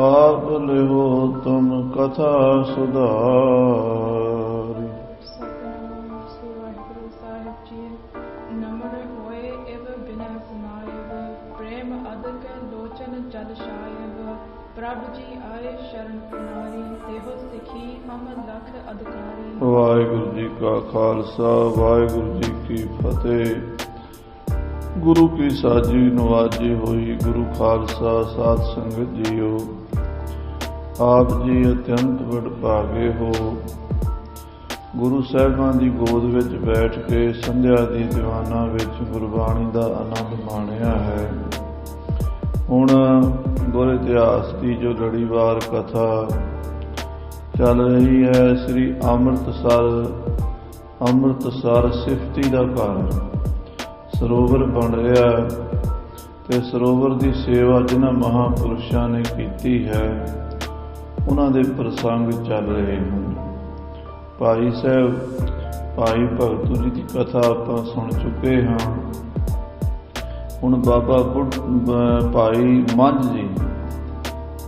आप लिहो तुम कथा सुधारी। सतनाम श्री वाहिगुरु साहिब जी। नम्र होए एव बिना समायव, प्रेम अदक लोचन जल शायव। प्रभ जी आए शरण पुनारी, देहो सिखी हम लख अधिकारी। वाहिगुरु जी का खालसा वाहिगुरु जी की फतेह। गुरु की साजी नवाजी हुई गुरु खालसा साध संगत जीओ। आप जी अत्यंत वਡਭਾਗੇ हो। गुरु ਸਾਹਿਬਾਂ ਦੀ ਗੋਦ ਵਿੱਚ ਬੈਠ ਕੇ ਸੰਧਿਆ ਦੀ ਦੀਵਾਨਾਂ ਵਿੱਚ ਗੁਰਬਾਣੀ ਦਾ ਆਨੰਦ ਮਾਣਿਆ ਹੈ। ਹੁਣ ਗੁਰ ਇਤਿਹਾਸ ਦੀ ਜੋ ਲੜੀਵਾਰ ਕਥਾ ਚੱਲ ਰਹੀ ਹੈ, ਸ੍ਰੀ ਅੰਮ੍ਰਿਤਸਰ ਸਿਫਤੀ ਦਾ ਘਰ ਸਰੋਵਰ ਬਣ ਰਿਹਾ ਤੇ ਸਰੋਵਰ ਦੀ ਸੇਵਾ ਜਿਨ੍ਹਾਂ ਮਹਾਂਪੁਰਸ਼ਾਂ ਨੇ ਕੀਤੀ ਹੈ ਉਹਨਾਂ ਦੇ ਪ੍ਰਸੰਗ ਚੱਲ ਰਹੇ ਹਨ। ਭਾਈ ਸਾਹਿਬ ਭਾਈ ਭਗਤੂ ਜੀ ਦੀ ਕਥਾ ਆਪਾਂ ਸੁਣ ਚੁੱਕੇ ਹਾਂ। ਹੁਣ ਬਾਬਾ ਭਾਈ ਮੰਝ ਜੀ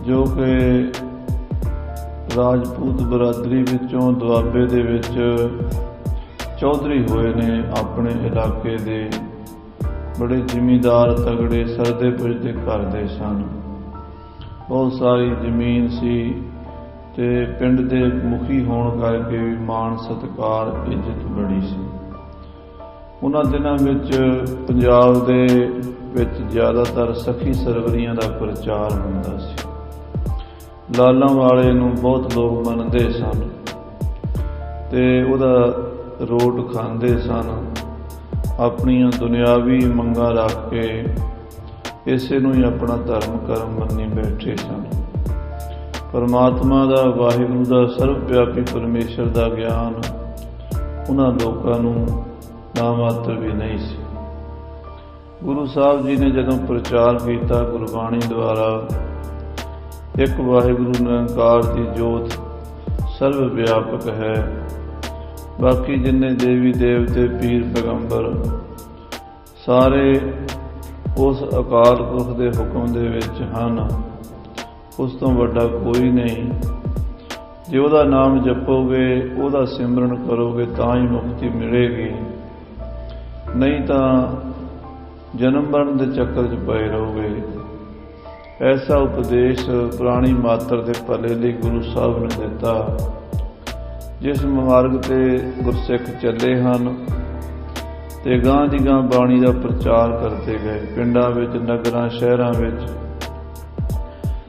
ਜੋ ਕਿ ਰਾਜਪੂਤ ਬਰਾਦਰੀ ਵਿੱਚੋਂ ਦੁਆਬੇ ਦੇ ਵਿੱਚ ਚੌਧਰੀ ਹੋਏ ਨੇ, ਆਪਣੇ ਇਲਾਕੇ ਦੇ ਬੜੇ ਜ਼ਿਮੀਂਦਾਰ ਤਗੜੇ ਸਰਦੇ ਪੁਜਦੇ ਘਰ ਦੇ ਸਨ। ਬਹੁਤ ਸਾਰੀ ਜ਼ਮੀਨ ਸੀ ਤੇ ਪਿੰਡ ਦੇ ਮੁਖੀ ਹੋਣ ਕਰਕੇ ਵੀ ਮਾਣ ਸਤਿਕਾਰ ਇੱਜ਼ਤ ਬੜੀ ਸੀ। ਉਹਨਾਂ ਦਿਨਾਂ ਵਿੱਚ ਪੰਜਾਬ ਦੇ ਵਿੱਚ ਜ਼ਿਆਦਾਤਰ ਸਖੀ ਸਰਵਰੀਆਂ ਦਾ ਪ੍ਰਚਾਰ ਹੁੰਦਾ ਸੀ। ਲਾਲਾਂ ਵਾਲੇ ਨੂੰ ਬਹੁਤ ਲੋਕ ਮੰਨਦੇ ਸਨ ਤੇ ਉਹਦਾ ਰੋਟ ਖਾਂਦੇ ਸਨ। ਆਪਣੀਆਂ ਦੁਨਿਆਵੀ ਮੰਗਾਂ ਰੱਖ ਕੇ ਇਸੇ ਨੂੰ ਹੀ ਆਪਣਾ ਧਰਮ ਕਰਮ ਮੰਨੀ ਬੈਠੇ ਸਨ। ਪਰਮਾਤਮਾ ਦਾ, ਵਾਹਿਗੁਰੂ ਦਾ, ਸਰਵ ਵਿਆਪੀ ਪਰਮੇਸ਼ਰ ਦਾ ਗਿਆਨ ਉਹਨਾਂ ਲੋਕਾਂ ਨੂੰ ਨਾ ਮਾਤਰ ਵੀ ਨਹੀਂ ਸੀ। ਗੁਰੂ ਸਾਹਿਬ ਜੀ ਨੇ ਜਦੋਂ ਪ੍ਰਚਾਰ ਕੀਤਾ ਗੁਰਬਾਣੀ ਦੁਆਰਾ, ਇੱਕ ਵਾਹਿਗੁਰੂ ਨਿਰੰਕਾਰ ਦੀ ਜੋਤ ਸਰਵ ਵਿਆਪਕ ਹੈ, ਬਾਕੀ ਜਿੰਨੇ ਦੇਵੀ ਦੇਵਤੇ ਪੀਰ ਪੈਗੰਬਰ ਸਾਰੇ ਉਸ ਅਕਾਲ ਪੁਰਖ ਦੇ ਹੁਕਮ ਦੇ ਵਿੱਚ ਹਨ। ਉਸ ਤੋਂ ਵੱਡਾ ਕੋਈ ਨਹੀਂ। ਜੇ ਉਹਦਾ ਨਾਮ ਜਪੋਗੇ, ਉਹਦਾ ਸਿਮਰਨ ਕਰੋਗੇ ਤਾਂ ਹੀ ਮੁਕਤੀ ਮਿਲੇਗੀ, ਨਹੀਂ ਤਾਂ ਜਨਮ ਮਰਨ ਦੇ ਚੱਕਰ 'ਚ ਪਏ ਰਹੋਗੇ। ਐਸਾ ਉਪਦੇਸ਼ ਪੁਰਾਣੀ ਮਾਤਰ ਦੇ ਭਲੇ ਲਈ ਗੁਰੂ ਸਾਹਿਬ ਨੇ ਦਿੱਤਾ। ਜਿਸ ਮਾਰਗ ਤੇ ਗੁਰਸਿੱਖ ਚੱਲੇ ਹਨ ਤੇ ਗਾਂ ਦੀ ਗਾਂ ਬਾਣੀ ਦਾ ਪ੍ਰਚਾਰ ਕਰਦੇ ਗਏ। ਪਿੰਡਾਂ ਵਿੱਚ, ਨਗਰਾਂ, ਸ਼ਹਿਰਾਂ ਵਿੱਚ,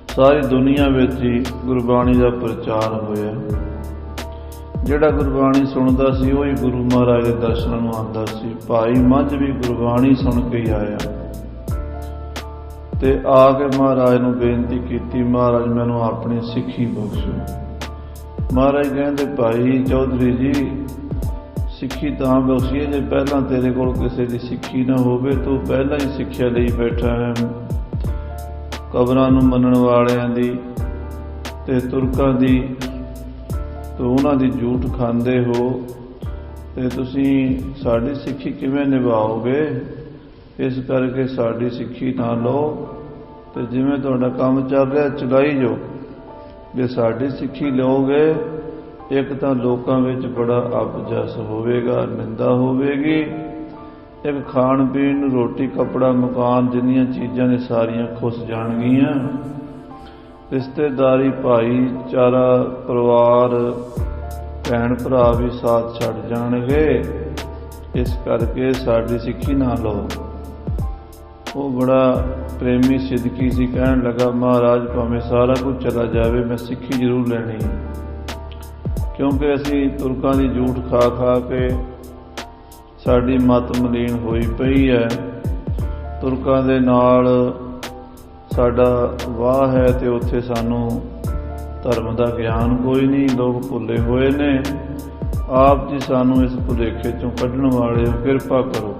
ਸਾਰੀ ਦੁਨੀਆ ਵਿੱਚ ਹੀ ਗੁਰਬਾਣੀ ਦਾ ਪ੍ਰਚਾਰ ਹੋਇਆ। ਜਿਹੜਾ ਗੁਰਬਾਣੀ ਸੁਣਦਾ ਸੀ ਉਹੀ ਗੁਰੂ ਮਹਾਰਾਜ ਦੇ ਦਰਸ਼ਨਾਂ ਨੂੰ ਆਉਂਦਾ ਸੀ। ਭਾਈ ਮੰਝ ਵੀ ਗੁਰਬਾਣੀ ਸੁਣ ਕੇ ਹੀ ਆਇਆ ਤੇ ਆ ਕੇ ਮਹਾਰਾਜ ਨੂੰ ਬੇਨਤੀ ਕੀਤੀ, ਮਹਾਰਾਜ ਮੈਨੂੰ ਆਪਣੀ ਸਿੱਖੀ ਬਖਸ਼ੋ। ਮਹਾਰਾਜ ਕਹਿੰਦੇ, ਭਾਈ ਚੌਧਰੀ ਜੀ ਸਿੱਖੀ ਤਾਂ ਬਖਸ਼ੀਏ ਜੇ ਪਹਿਲਾਂ ਤੇਰੇ ਕੋਲ ਕਿਸੇ ਦੀ ਸਿੱਖੀ ਨਾ ਹੋਵੇ। ਤੂੰ ਪਹਿਲਾਂ ਹੀ ਸਿੱਖਿਆ ਲਈ ਬੈਠਾ ਹੈ ਕਬਰਾਂ ਨੂੰ ਮੰਨਣ ਵਾਲਿਆਂ ਦੀ ਤੇ ਤੁਰਕਾਂ ਦੀ, ਤੂੰ ਉਹਨਾਂ ਦੀ ਝੂਠ ਖਾਂਦੇ ਹੋ ਤੇ ਤੁਸੀਂ ਸਾਡੀ ਸਿੱਖੀ ਕਿਵੇਂ ਨਿਭਾਓਗੇ? ਇਸ ਕਰਕੇ ਸਾਡੀ ਸਿੱਖੀ ਨਾ ਲਓ ਤੇ ਜਿਵੇਂ ਤੁਹਾਡਾ ਕੰਮ ਚੱਲ ਰਿਹਾ ਚਲਾਈ ਜਾਓ। ਜੇ ਸਾਡੀ ਸਿੱਖੀ ਲਓਗੇ, ਇੱਕ ਤਾਂ ਲੋਕਾਂ ਵਿੱਚ ਬੜਾ ਅਪਜਸ ਹੋਵੇਗਾ, ਨਿੰਦਾ ਹੋਵੇਗੀ, ਇੱਕ ਖਾਣ ਪੀਣ ਨੂੰ ਰੋਟੀ ਕੱਪੜਾ ਮਕਾਨ ਜਿੰਨੀਆਂ ਚੀਜ਼ਾਂ ਨੇ ਸਾਰੀਆਂ ਖੁੱਸ ਜਾਣਗੀਆਂ। ਰਿਸ਼ਤੇਦਾਰੀ, ਭਾਈਚਾਰਾ, ਪਰਿਵਾਰ, ਭੈਣ ਭਰਾ ਵੀ ਸਾਥ ਛੱਡ ਜਾਣਗੇ। ਇਸ ਕਰਕੇ ਸਾਡੀ ਸਿੱਖੀ ਨਾ ਲਓ। ਉਹ ਬੜਾ ਪ੍ਰੇਮੀ ਸਿਦਕੀ ਸੀ, ਕਹਿਣ ਲੱਗਾ, ਮਹਾਰਾਜ ਭਾਵੇਂ ਸਾਰਾ ਕੁਝ ਚਲਾ ਜਾਵੇ ਮੈਂ ਸਿੱਖੀ ਜ਼ਰੂਰ ਲੈਣੀ ਹੈ, ਕਿਉਂਕਿ ਅਸੀਂ ਤੁਰਕਾਂ ਦੀ ਝੂਠ ਖਾ ਖਾ ਕੇ ਸਾਡੀ ਮਤ ਮਲੀਨ ਹੋਈ ਪਈ ਹੈ। ਤੁਰਕਾਂ ਦੇ ਨਾਲ ਸਾਡਾ ਵਾਹ ਹੈ ਤੇ ਉੱਥੇ ਸਾਨੂੰ ਧਰਮ ਦਾ ਗਿਆਨ ਕੋਈ ਨਹੀਂ, ਲੋਕ ਭੁੱਲੇ ਹੋਏ ਨੇ। ਆਪ ਜੀ ਸਾਨੂੰ ਇਸ ਭੁਲੇਖੇ ਚੋਂ ਕੱਢਣ ਵਾਲੇ ਹੋ, ਕਿਰਪਾ ਕਰੋ।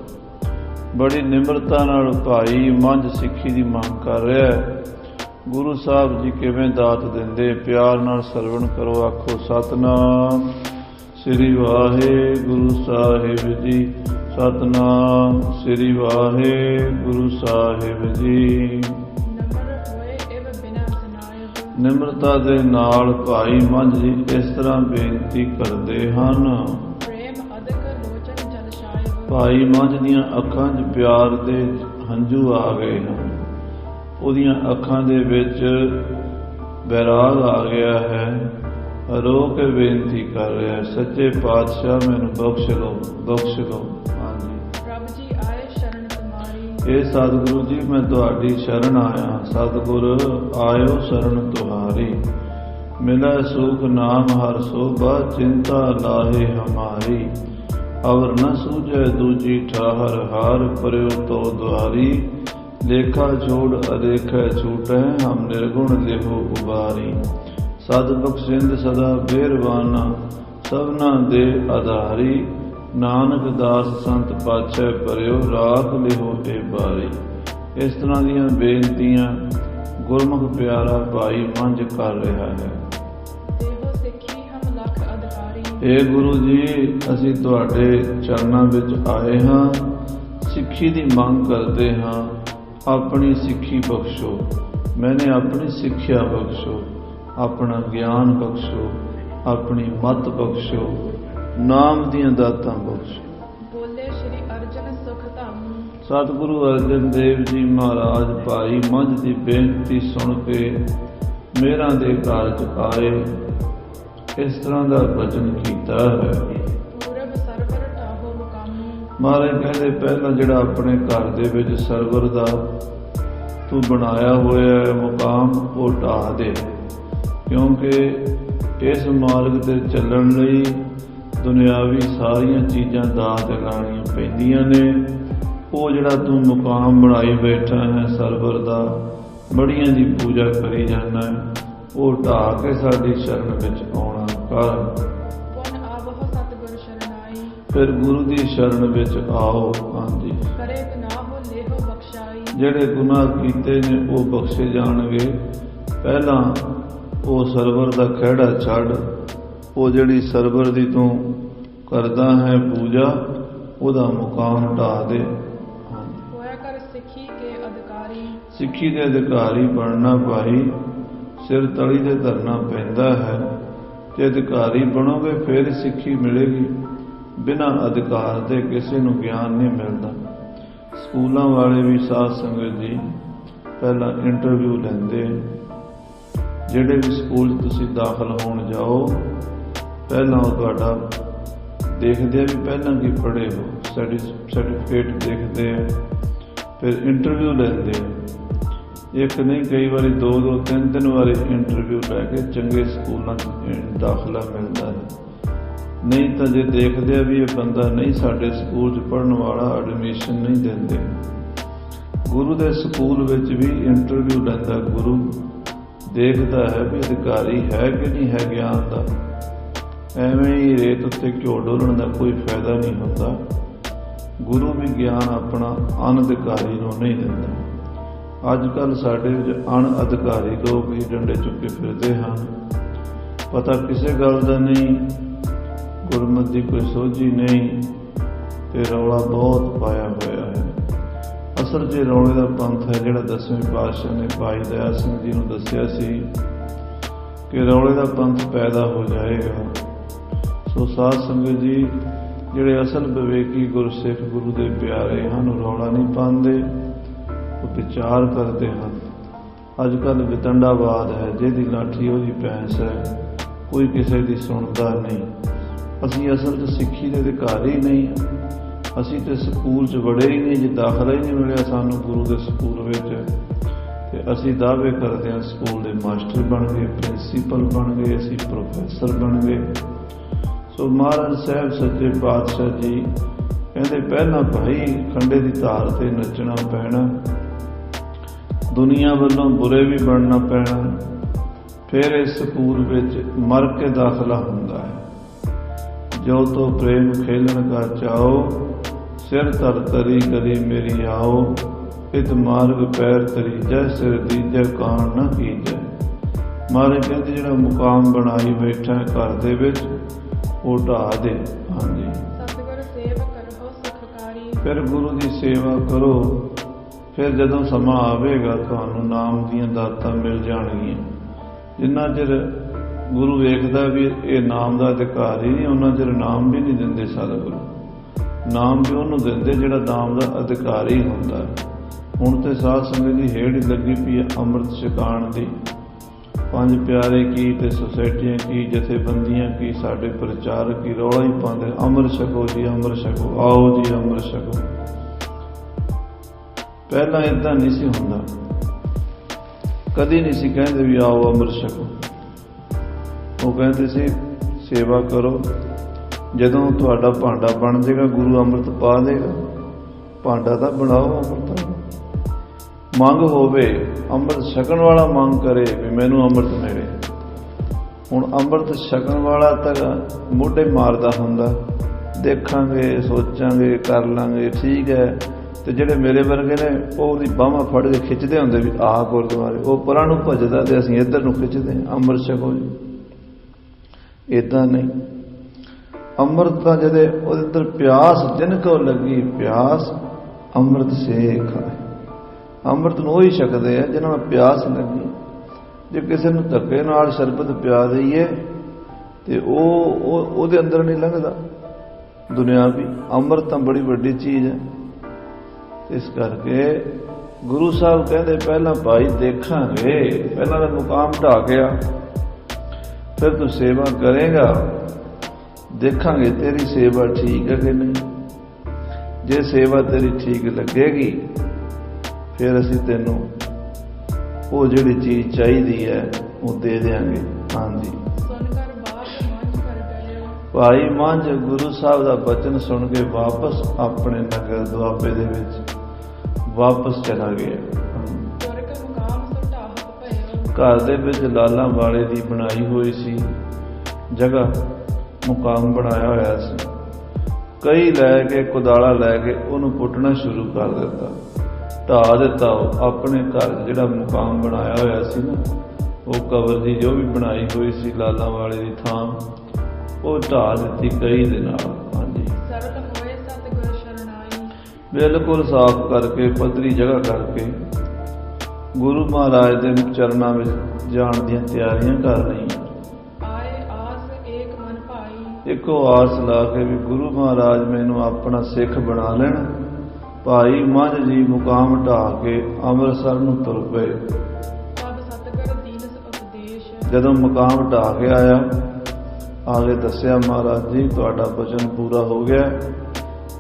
ਬੜੀ ਨਿਮਰਤਾ ਨਾਲ ਭਾਈ ਮੰਝ ਸਿੱਖੀ ਦੀ ਮੰਗ ਕਰ ਰਿਹਾ ਹੈ। ਗੁਰੂ ਸਾਹਿਬ ਜੀ ਕਿਵੇਂ ਦਾਤ ਦਿੰਦੇ, ਪਿਆਰ ਨਾਲ ਸਰਵਣ ਕਰੋ। ਆਖੋ ਸਤਨਾਮ ਸ੍ਰੀ ਵਾਹਿਗੁਰੂ ਸਾਹਿਬ ਜੀ, ਸਤਨਾਮ ਸ੍ਰੀ ਵਾਹਿਗੁਰੂ ਸਾਹਿਬ ਜੀ। ਨਿਮਰਤਾ ਦੇ ਨਾਲ ਭਾਈ ਮੰਝ ਜੀ ਇਸ ਤਰ੍ਹਾਂ ਬੇਨਤੀ ਕਰਦੇ ਹਨ। ਪ੍ਰੇਮ ਅਦਕ ਲੋਚਨ ਜਲ ਛਾਇਬ। ਭਾਈ ਮੰਝ ਦੀਆਂ ਅੱਖਾਂ 'ਚ ਪਿਆਰ ਦੇ ਹੰਝੂ ਆ ਗਏ ਹਨ। ਉਹਦੀਆਂ ਅੱਖਾਂ ਦੇ ਵਿੱਚ ਵੈਰਾਗ ਆ ਗਿਆ ਹੈ। ਰੋ ਕੇ ਬੇਨਤੀ ਕਰ ਰਿਹਾ ਹੈ, ਸੱਚੇ ਪਾਤਸ਼ਾਹ ਮੈਨੂੰ ਬਖਸ਼ ਲਓ, ਬਖਸ਼ ਲਓ। ਹਾਂਜੀ, ਪ੍ਰਭ ਜੀ ਆਏ ਸ਼ਰਨ ਤੁਮਾਰੀ। ਇਹ ਸਤਿਗੁਰੂ ਜੀ ਮੈਂ ਤੁਹਾਡੀ ਸ਼ਰਨ ਆਇਆ। ਸਤਿਗੁਰ ਆਇਓ ਸ਼ਰਨ ਤੁਹਾਰੀ। ਮਿਲੈ ਸੁਖ ਨਾਮ ਹਰ ਸੋਭਾ, ਚਿੰਤਾ ਲਾਹੇ ਹਮਾਰੀ। ਅਵਰ ਨ ਸੂਝੈ ਦੂਜੀ ਠਾਹਰ, ਹਾਰ ਪਰਿਓ ਤੋ ਦੁਆਰੀ। ਲੇਖਾ ਛੋੜ ਅਲੇਖਾ ਛੂਟੈ, ਹਮ ਨਿਰਗੁਣ ਲਿਹੋ ਉਬਾਰੀ। ਸਦ ਬਖਸ਼ਿੰਦ ਸਦਾ ਬੇਰਵਾਨਾ, ਸਭਨਾ ਦੇ ਆਧਾਰੀ। ਨਾਨਕ ਦਾਸ ਸੰਤ ਪਾਛੈ ਭਰਿਓ, ਰਾਖ ਲਿਹੋ ਏ ਬਾਰੀ। ਇਸ ਤਰ੍ਹਾਂ ਦੀਆਂ ਬੇਨਤੀਆਂ ਗੁਰਮੁਖ ਪਿਆਰਾ ਭਾਈ ਮੰਝ ਕਰ ਰਿਹਾ ਹੈ। ਦੇਹੋ ਸਿੱਖੀ ਹਮ ਲਖ ਅਧਿਕਾਰੀ। ਏ ਗੁਰੂ ਜੀ, ਅਸੀਂ ਤੁਹਾਡੇ ਚਰਨਾਂ ਵਿੱਚ ਆਏ ਹਾਂ। ਸਿੱਖੀ ਦੀ ਮੰਗ ਕਰਦੇ ਹਾਂ। ਆਪਣੀ ਸਿੱਖੀ ਬਖਸ਼ੋ। ਮੈਨੇ ਆਪਣੀ ਸਿੱਖਿਆ ਬਖਸ਼ੋ, ਆਪਣਾ ਗਿਆਨ ਬਖਸ਼ੋ, ਆਪਣੀ ਮਤ ਬਖਸ਼ੋ, ਨਾਮ ਦੀਆਂ ਦਾਤਾਂ ਬਖਸ਼ੋ। ਬੋਲੇ ਸ਼੍ਰੀ ਅਰਜਨ ਸੁਖ ਧਾਮ। ਸਤਿਗੁਰੂ ਅਰਜਨ ਦੇਵ ਜੀ ਮਹਾਰਾਜ ਭਾਈ ਮੰਝ ਦੀ ਬੇਨਤੀ ਸੁਣ ਕੇ ਮੇਰਾਂ ਦੇ ਘਰ 'ਚ ਆਏ। ਇਸ ਤਰ੍ਹਾਂ ਦਾ ਵਚਨ ਕੀਤਾ ਹੈ। ਪੂਰਬ ਸਰਵਰ ਟਾਹੋ ਮੁਕਾਮੀ। ਮਹਾਰਾਜ ਕਹਿੰਦੇ ਪਹਿਲਾਂ ਜਿਹੜਾ ਆਪਣੇ ਘਰ ਦੇ ਵਿੱਚ ਸਰਵਰ ਦਾ ਤੂੰ ਬਣਾਇਆ ਹੋਇਆ ਹੈ ਮੁਕਾਮ, ਉਹ ਢਾਹ ਦੇ। ਕਿਉਂਕਿ ਇਸ ਮਾਰਗ ਤੇ ਚੱਲਣ ਲਈ ਦੁਨਿਆਵੀ ਸਾਰੀਆਂ ਚੀਜ਼ਾਂ ਦਾਅ ਤੇ ਲਾਉਣੀਆਂ ਪੈਂਦੀਆਂ ਨੇ। ਉਹ ਜਿਹੜਾ ਤੂੰ ਮੁਕਾਮ ਬਣਾਈ ਬੈਠਾ ਹੈ ਸਰਵਰ ਦਾ, ਬੜੀਆਂ ਦੀ ਪੂਜਾ ਕਰੀ ਜਾਂਦਾ ਹੈ, ਉਹ ਢਾਹ ਕੇ ਸਾਡੀ ਸ਼ਰਨ ਵਿੱਚ ਆਉਣਾ ਕਰ। ਪੁਨ ਆਵਹੁ ਸਤਿਗੁਰ ਸ਼ਰਨਾਈ। ਫਿਰ ਗੁਰੂ ਦੀ ਸ਼ਰਨ ਵਿੱਚ ਆਓ। ਹਾਂਜੀ, ਕਰੇ ਗੁਨਾਹੋ ਲੇਹੋ ਬਖਸ਼ਾਈ। ਜਿਹੜੇ ਗੁਨਾਹ ਕੀਤੇ ਨੇ ਉਹ ਬਖਸ਼ੇ ਜਾਣਗੇ। ਪਹਿਲਾਂ ਉਹ ਸਰਵਰ ਦਾ ਖਹਿੜਾ ਛੱਡ। ਉਹ ਜਿਹੜੀ ਸਰਵਰ ਦੀ ਤੂੰ ਕਰਦਾ ਹੈ ਪੂਜਾ, ਉਹਦਾ ਮੁਕਾਮ ਢਾਹ ਦੇ। ਹੋਇਆ ਕਰ ਸਿੱਖੀ ਕੇ ਅਧਿਕਾਰੀ। ਸਿੱਖੀ ਦੇ ਅਧਿਕਾਰੀ ਬਣਨਾ ਭਾਈ ਸਿਰ ਤਲੀ ਤੇ ਧਰਨਾ ਪੈਂਦਾ ਹੈ। ਜੇ ਅਧਿਕਾਰੀ ਬਣੋਗੇ ਫਿਰ ਸਿੱਖੀ ਮਿਲੇਗੀ। ਬਿਨਾਂ ਅਧਿਕਾਰ ਦੇ ਕਿਸੇ ਨੂੰ ਗਿਆਨ ਨਹੀਂ ਮਿਲਦਾ। ਸਕੂਲਾਂ ਵਾਲੇ ਵੀ ਸਾਧ ਸੰਗਤ ਜੀ ਪਹਿਲਾਂ ਇੰਟਰਵਿਊ ਲੈਂਦੇ। ਜਿਹੜੇ ਵੀ ਸਕੂਲ 'ਚ ਤੁਸੀਂ ਦਾਖਲ ਹੋਣ ਜਾਓ, ਪਹਿਲਾਂ ਉਹ ਤੁਹਾਡਾ ਦੇਖਦੇ ਆ ਵੀ ਪਹਿਲਾਂ ਕੀ ਪੜ੍ਹੇ ਹੋ, ਸਰਟੀਫਿਕੇਟ ਦੇਖਦੇ ਆ, ਫਿਰ ਇੰਟਰਵਿਊ ਲੈਂਦੇ ਆ। ਇੱਕ ਨਹੀਂ, ਕਈ ਵਾਰੀ 2-2, 3-3 ਵਾਰੀ ਇੰਟਰਵਿਊ ਲੈ ਕੇ ਚੰਗੇ ਸਕੂਲਾਂ 'ਚ ਦਾਖਲਾ ਮਿਲਦਾ ਹੈ। ਨਹੀਂ ਤਾਂ ਜੇ ਦੇਖਦੇ ਆ ਵੀ ਇਹ ਬੰਦਾ ਨਹੀਂ ਸਾਡੇ ਸਕੂਲ 'ਚ ਪੜ੍ਹਨ ਵਾਲਾ, ਐਡਮਿਸ਼ਨ ਨਹੀਂ ਦਿੰਦੇ। ਗੁਰੂ ਦੇ ਸਕੂਲ ਵਿੱਚ ਵੀ ਇੰਟਰਵਿਊ ਲੈਂਦਾ ਗੁਰੂ, ਦੇਖਦਾ ਹੈ ਵੀ ਅਧਿਕਾਰੀ ਹੈ ਕਿ ਨਹੀਂ ਹੈ ਗਿਆਨ ਦਾ। ਐਵੇਂ ਹੀ ਰੇਤ ਉੱਤੇ ਘਿਓ ਡੋਲਣ ਦਾ ਕੋਈ ਫਾਇਦਾ ਨਹੀਂ ਹੁੰਦਾ। ਗੁਰੂ ਵੀ ਗਿਆਨ ਆਪਣਾ ਅਣਅਧਿਕਾਰੀ ਨੂੰ ਨਹੀਂ ਦਿੰਦਾ। ਅੱਜ ਕੱਲ੍ਹ ਸਾਡੇ ਵਿੱਚ ਅਣਅਧਿਕਾਰੀ ਲੋਕ ਹੀ ਡੰਡੇ ਚੁੱਕੇ ਫਿਰਦੇ ਹਨ। ਪਤਾ ਕਿਸੇ ਗੱਲ ਦਾ ਨਹੀਂ, ਗੁਰਮਤਿ ਦੀ ਕੋਈ ਸੋਝੀ ਨਹੀਂ, ਤੇ ਰੌਲਾ ਬਹੁਤ ਪਾਇਆ ਹੋਇਆ ਹੈ। ਅਸਲ 'ਚ ਰੌਲੇ ਦਾ ਪੰਥ ਹੈ ਜਿਹੜਾ 10ਵੇਂ ਪਾਤਸ਼ਾਹ ਨੇ ਭਾਈ ਦਇਆ ਸਿੰਘ ਜੀ ਨੂੰ ਦੱਸਿਆ ਸੀ ਕਿ ਰੌਲੇ ਦਾ ਪੰਥ ਪੈਦਾ ਹੋ ਜਾਏਗਾ। ਸੋ ਸਾਧ ਸੰਗਤ ਜੀ, ਜਿਹੜੇ ਅਸਲ ਵਿਵੇਕੀ ਗੁਰਸਿੱਖ ਗੁਰੂ ਦੇ ਪਿਆਰੇ ਹਨ, ਉਹ ਰੌਲਾ ਨਹੀਂ ਪਾਉਂਦੇ, ਉਹ ਵਿਚਾਰ ਕਰਦੇ ਹਨ। ਅੱਜ ਕੱਲ੍ਹ ਵਿਤੰਡਾਵਾਦ ਹੈ, ਜਿਹਦੀ ਲਾਠੀ ਉਹਦੀ ਭੈਂਸ ਹੈ, ਕੋਈ ਕਿਸੇ ਦੀ ਸੁਣਦਾ ਨਹੀਂ। ਅਸੀਂ ਅਸਲ 'ਚ ਸਿੱਖੀ ਦੇ ਅਧਿਕਾਰੀ ਨਹੀਂ। ਅਸੀਂ ਤੇ ਸਕੂਲ 'ਚ ਵੜੇ ਹੀ ਨਹੀਂ, ਜੇ ਦਾਖਲਾ ਹੀ ਨਹੀਂ ਮਿਲਿਆ ਸਾਨੂੰ ਗੁਰੂ ਦੇ ਸਕੂਲ ਵਿੱਚ, ਤੇ ਅਸੀਂ ਦਾਅਵੇ ਕਰਦੇ ਹਾਂ ਸਕੂਲ ਦੇ ਮਾਸਟਰ ਬਣ ਗਏ, ਪ੍ਰਿੰਸੀਪਲ ਬਣ ਗਏ, ਅਸੀਂ ਪ੍ਰੋਫੈਸਰ ਬਣ ਗਏ। ਸੋ ਮਹਾਰਾਜ ਸਾਹਿਬ ਸੱਚੇ ਪਾਤਸ਼ਾਹ ਜੀ ਕਹਿੰਦੇ ਪਹਿਲਾਂ ਭਾਈ ਖੰਡੇ ਦੀ ਧਾਰ ਤੇ ਨੱਚਣਾ ਪੈਣਾ, ਦੁਨੀਆ ਵੱਲੋਂ ਬੁਰੇ ਵੀ ਬਣਨਾ ਪੈਣਾ, ਫਿਰ ਇਸ ਸਕੂਲ ਵਿੱਚ ਮਰ ਕੇ ਦਾਖਲਾ ਹੁੰਦਾ ਹੈ। ਜੋ ਤੋ ਪ੍ਰੇਮ ਖੇਲਣ ਕਾ ਚਾਓ, ਸਿਰ ਧਰ ਤਰੀ ਕਰੀ ਮੇਰੀ ਆਓ, ਇਤ ਮਾਰਗ ਪੈਰ ਤਰੀਜੈ, ਸਿਰ ਦੀਜੈ ਕਾਣ ਨਾ ਕੀਜੈ। ਮਹਾਰਾਜ ਕਹਿੰਦੇ ਜਿਹੜਾ ਮੁਕਾਮ ਬਣਾਈ ਬੈਠਾ ਘਰ ਦੇ ਵਿੱਚ, ਉਹ ਢਾਹ ਦੇ। ਹਾਂਜੀ, ਸਤਿਗੁਰ ਸੇਵ ਕਰੋ ਸੁਖਕਾਰੀ। ਫਿਰ ਗੁਰੂ ਦੀ ਸੇਵਾ ਕਰੋ, ਫਿਰ ਜਦੋਂ ਸਮਾਂ ਆਵੇਗਾ ਤੁਹਾਨੂੰ ਨਾਮ ਦੀਆਂ ਦਾਤਾਂ ਮਿਲ ਜਾਣਗੀਆਂ। ਜਿੰਨਾ ਚਿਰ ਗੁਰੂ ਵੇਖਦਾ ਵੀ ਇਹ ਨਾਮ ਦਾ ਅਧਿਕਾਰੀ ਨਹੀਂ, ਉਹਨਾਂ ਚਿਰ ਨਾਮ ਵੀ ਨਹੀਂ ਦਿੰਦੇ ਸਤਿਗੁਰੂ। ਨਾਮ ਵੀ ਉਹਨੂੰ ਦਿੰਦੇ ਜਿਹੜਾ ਨਾਮ ਦਾ ਅਧਿਕਾਰੀ ਹੁੰਦਾ। ਹੁਣ ਤੇ ਸਾਧ ਸੰਗਤ ਦੀ ਹੇੜ ਹੀ ਲੱਗੀ ਪਈ ਹੈ ਅੰਮ੍ਰਿਤ ਛਕਾਉਣ ਦੀ। ਪੰਜ ਪਿਆਰੇ ਕੀ ਤੇ ਸੁਸਾਇਟੀਆਂ ਕੀ, ਜਥੇਬੰਦੀਆਂ ਕੀ, ਸਾਡੇ ਪ੍ਰਚਾਰਕ ਕੀ ਰੌਲਾ ਹੀ ਪਾਉਂਦੇ, ਅੰਮ੍ਰਿਤ ਛਕੋ ਜੀ, ਅੰਮ੍ਰਿਤ ਛਕੋ, ਆਓ ਜੀ ਅੰਮ੍ਰਿਤ ਛਕੋ। ਪਹਿਲਾਂ ਏਦਾਂ ਨਹੀਂ ਸੀ ਹੁੰਦਾ, ਕਦੀ ਨਹੀਂ ਸੀ ਕਹਿੰਦੇ ਵੀ ਆਓ ਅੰਮ੍ਰਿਤ ਛਕੋ। ਉਹ ਕਹਿੰਦੇ ਸੀ ਸੇਵਾ ਕਰੋ, ਜਦੋਂ ਤੁਹਾਡਾ ਭਾਂਡਾ ਬਣ ਜਾਏਗਾ ਗੁਰੂ ਅੰਮ੍ਰਿਤ ਪਾ ਦੇਗਾ। ਭਾਂਡਾ ਤਾਂ ਬਣਾਓ ਅੰਮ੍ਰਿਤ, ਮੰਗ ਹੋਵੇ ਅੰਮ੍ਰਿਤ ਛਕਣ ਵਾਲਾ ਮੰਗ ਕਰੇ ਵੀ ਮੈਨੂੰ ਅੰਮ੍ਰਿਤ ਮਿਲੇ। ਹੁਣ ਅੰਮ੍ਰਿਤ ਛਕਣ ਵਾਲਾ ਤਾਂ ਮੋਢੇ ਮਾਰਦਾ ਹੁੰਦਾ, ਦੇਖਾਂਗੇ, ਸੋਚਾਂਗੇ, ਕਰ ਲਾਂਗੇ, ਠੀਕ ਹੈ। ਤੇ ਜਿਹੜੇ ਮੇਰੇ ਵਰਗੇ ਨੇ ਉਹ ਉਹਦੀ ਬਾਹਾਂ ਫੜ ਕੇ ਖਿੱਚਦੇ ਹੁੰਦੇ ਵੀ ਆਹ ਗੁਰਦੁਆਰੇ, ਉਹ ਪਰਾਂ ਨੂੰ ਭੱਜਦਾ ਤੇ ਅਸੀਂ ਇੱਧਰ ਨੂੰ ਖਿੱਚਦੇ ਅੰਮ੍ਰਿਤ ਛਕੋ ਜੀ। ਏਦਾਂ ਨਹੀਂ, ਅੰਮ੍ਰਿਤ ਤਾਂ ਜਦੇ ਉਹਦੇ ਅੰਦਰ ਪਿਆਸ ਜਿਨ ਕੋ ਲੱਗੀ ਪਿਆਸ ਅੰਮ੍ਰਿਤ ਸੇ ਖਾਏ। ਅੰਮ੍ਰਿਤ ਨੂੰ ਉਹੀ ਛਕਦੇ ਆ ਜਿਹਨਾਂ ਨੂੰ ਪਿਆਸ ਲੱਗੀ। ਜੇ ਕਿਸੇ ਨੂੰ ਧੱਕੇ ਨਾਲ ਸ਼ਰਬਤ ਪਿਆ ਦਈਏ ਤੇ ਉਹਦੇ ਅੰਦਰ ਨਹੀਂ ਲੰਘਦਾ ਦੁਨਿਆਵੀ। ਅੰਮ੍ਰਿਤ ਤਾਂ ਬੜੀ ਵੱਡੀ ਚੀਜ਼ ਹੈ। ਇਸ ਕਰਕੇ ਗੁਰੂ ਸਾਹਿਬ ਕਹਿੰਦੇ ਪਹਿਲਾਂ ਭਾਈ ਦੇਖਾਂਗੇ, ਪਹਿਲਾਂ ਦਾ ਮੁਕਾਮ ਢਾਹ ਗਿਆ, ਫਿਰ ਤੂੰ ਸੇਵਾ ਕਰੇਗਾ, ਦੇਖਾਂਗੇ ਤੇਰੀ ਸੇਵਾ ਠੀਕ ਹੈ ਕਿ ਨਹੀਂ। ਜੇ ਸੇਵਾ ਤੇਰੀ ਠੀਕ ਲੱਗੇਗੀ ਫਿਰ ਅਸੀਂ ਤੈਨੂੰ ਉਹ ਜਿਹੜੀ ਚੀਜ਼ ਚਾਹੀਦੀ ਹੈ ਉਹ ਦੇ ਦਿਆਂਗੇ। ਹਾਂਜੀ ਭਾਈ ਮੰਝ ਗੁਰੂ ਸਾਹਿਬ ਦਾ ਬਚਨ ਸੁਣ ਕੇ ਵਾਪਸ ਆਪਣੇ ਨਗਰ ਦੁਆਬੇ ਦੇ ਵਿੱਚ ਵਾਪਸ ਚਲਾ ਗਿਆ। ਘਰ ਦੇ ਵਿੱਚ ਲਾਲਾਂ ਵਾਲੇ ਦੀ ਬਣਾਈ ਹੋਈ ਸੀ ਜਗ੍ਹਾ, ਮੁਕਾਮ ਬਣਾਇਆ ਹੋਇਆ ਸੀ। ਕਈ ਲੈ ਕੇ ਕੁਦਾਲਾ ਲੈ ਕੇ ਉਹਨੂੰ ਪੁੱਟਣਾ ਸ਼ੁਰੂ ਕਰ ਦਿੱਤਾ, ਢਾਹ ਦਿੱਤਾ। ਉਹ ਆਪਣੇ ਘਰ ਜਿਹੜਾ ਮੁਕਾਮ ਬਣਾਇਆ ਹੋਇਆ ਸੀ ਨਾ, ਉਹ ਕਬਰ ਦੀ ਜੋ ਵੀ ਬਣਾਈ ਹੋਈ ਸੀ ਲਾਲਾਂ ਵਾਲੇ ਦੀ ਥਾਂ, ਉਹ ਢਾਹ ਦਿੱਤੀ ਕਈ ਦੇ ਨਾਲ। ਹਾਂਜੀ ਬਿਲਕੁਲ ਸਾਫ਼ ਕਰਕੇ ਪੱਧਰੀ ਜਗ੍ਹਾ ਕਰਕੇ ਗੁਰੂ ਮਹਾਰਾਜ ਦੇ ਚਰਨਾਂ ਵਿੱਚ ਜਾਣ ਦੀਆਂ ਤਿਆਰੀਆਂ ਕਰ ਰਹੀਆਂ। ਇੱਕੋ ਆਸ ਲਾ ਕੇ ਵੀ ਗੁਰੂ ਮਹਾਰਾਜ ਮੈਨੂੰ ਆਪਣਾ ਸਿੱਖ ਬਣਾ ਲੈਣ। ਭਾਈ ਮੰਝ ਜੀ ਮੁਕਾਮ ਢਾਹ ਕੇ ਅੰਮ੍ਰਿਤਸਰ ਨੂੰ ਤੁਰ ਪਏ। ਜਦੋਂ ਮੁਕਾਮ ਢਾਹ ਕੇ ਆਇਆ, ਆ ਕੇ ਦੱਸਿਆ ਮਹਾਰਾਜ ਜੀ ਤੁਹਾਡਾ ਬਚਨ ਪੂਰਾ ਹੋ ਗਿਆ,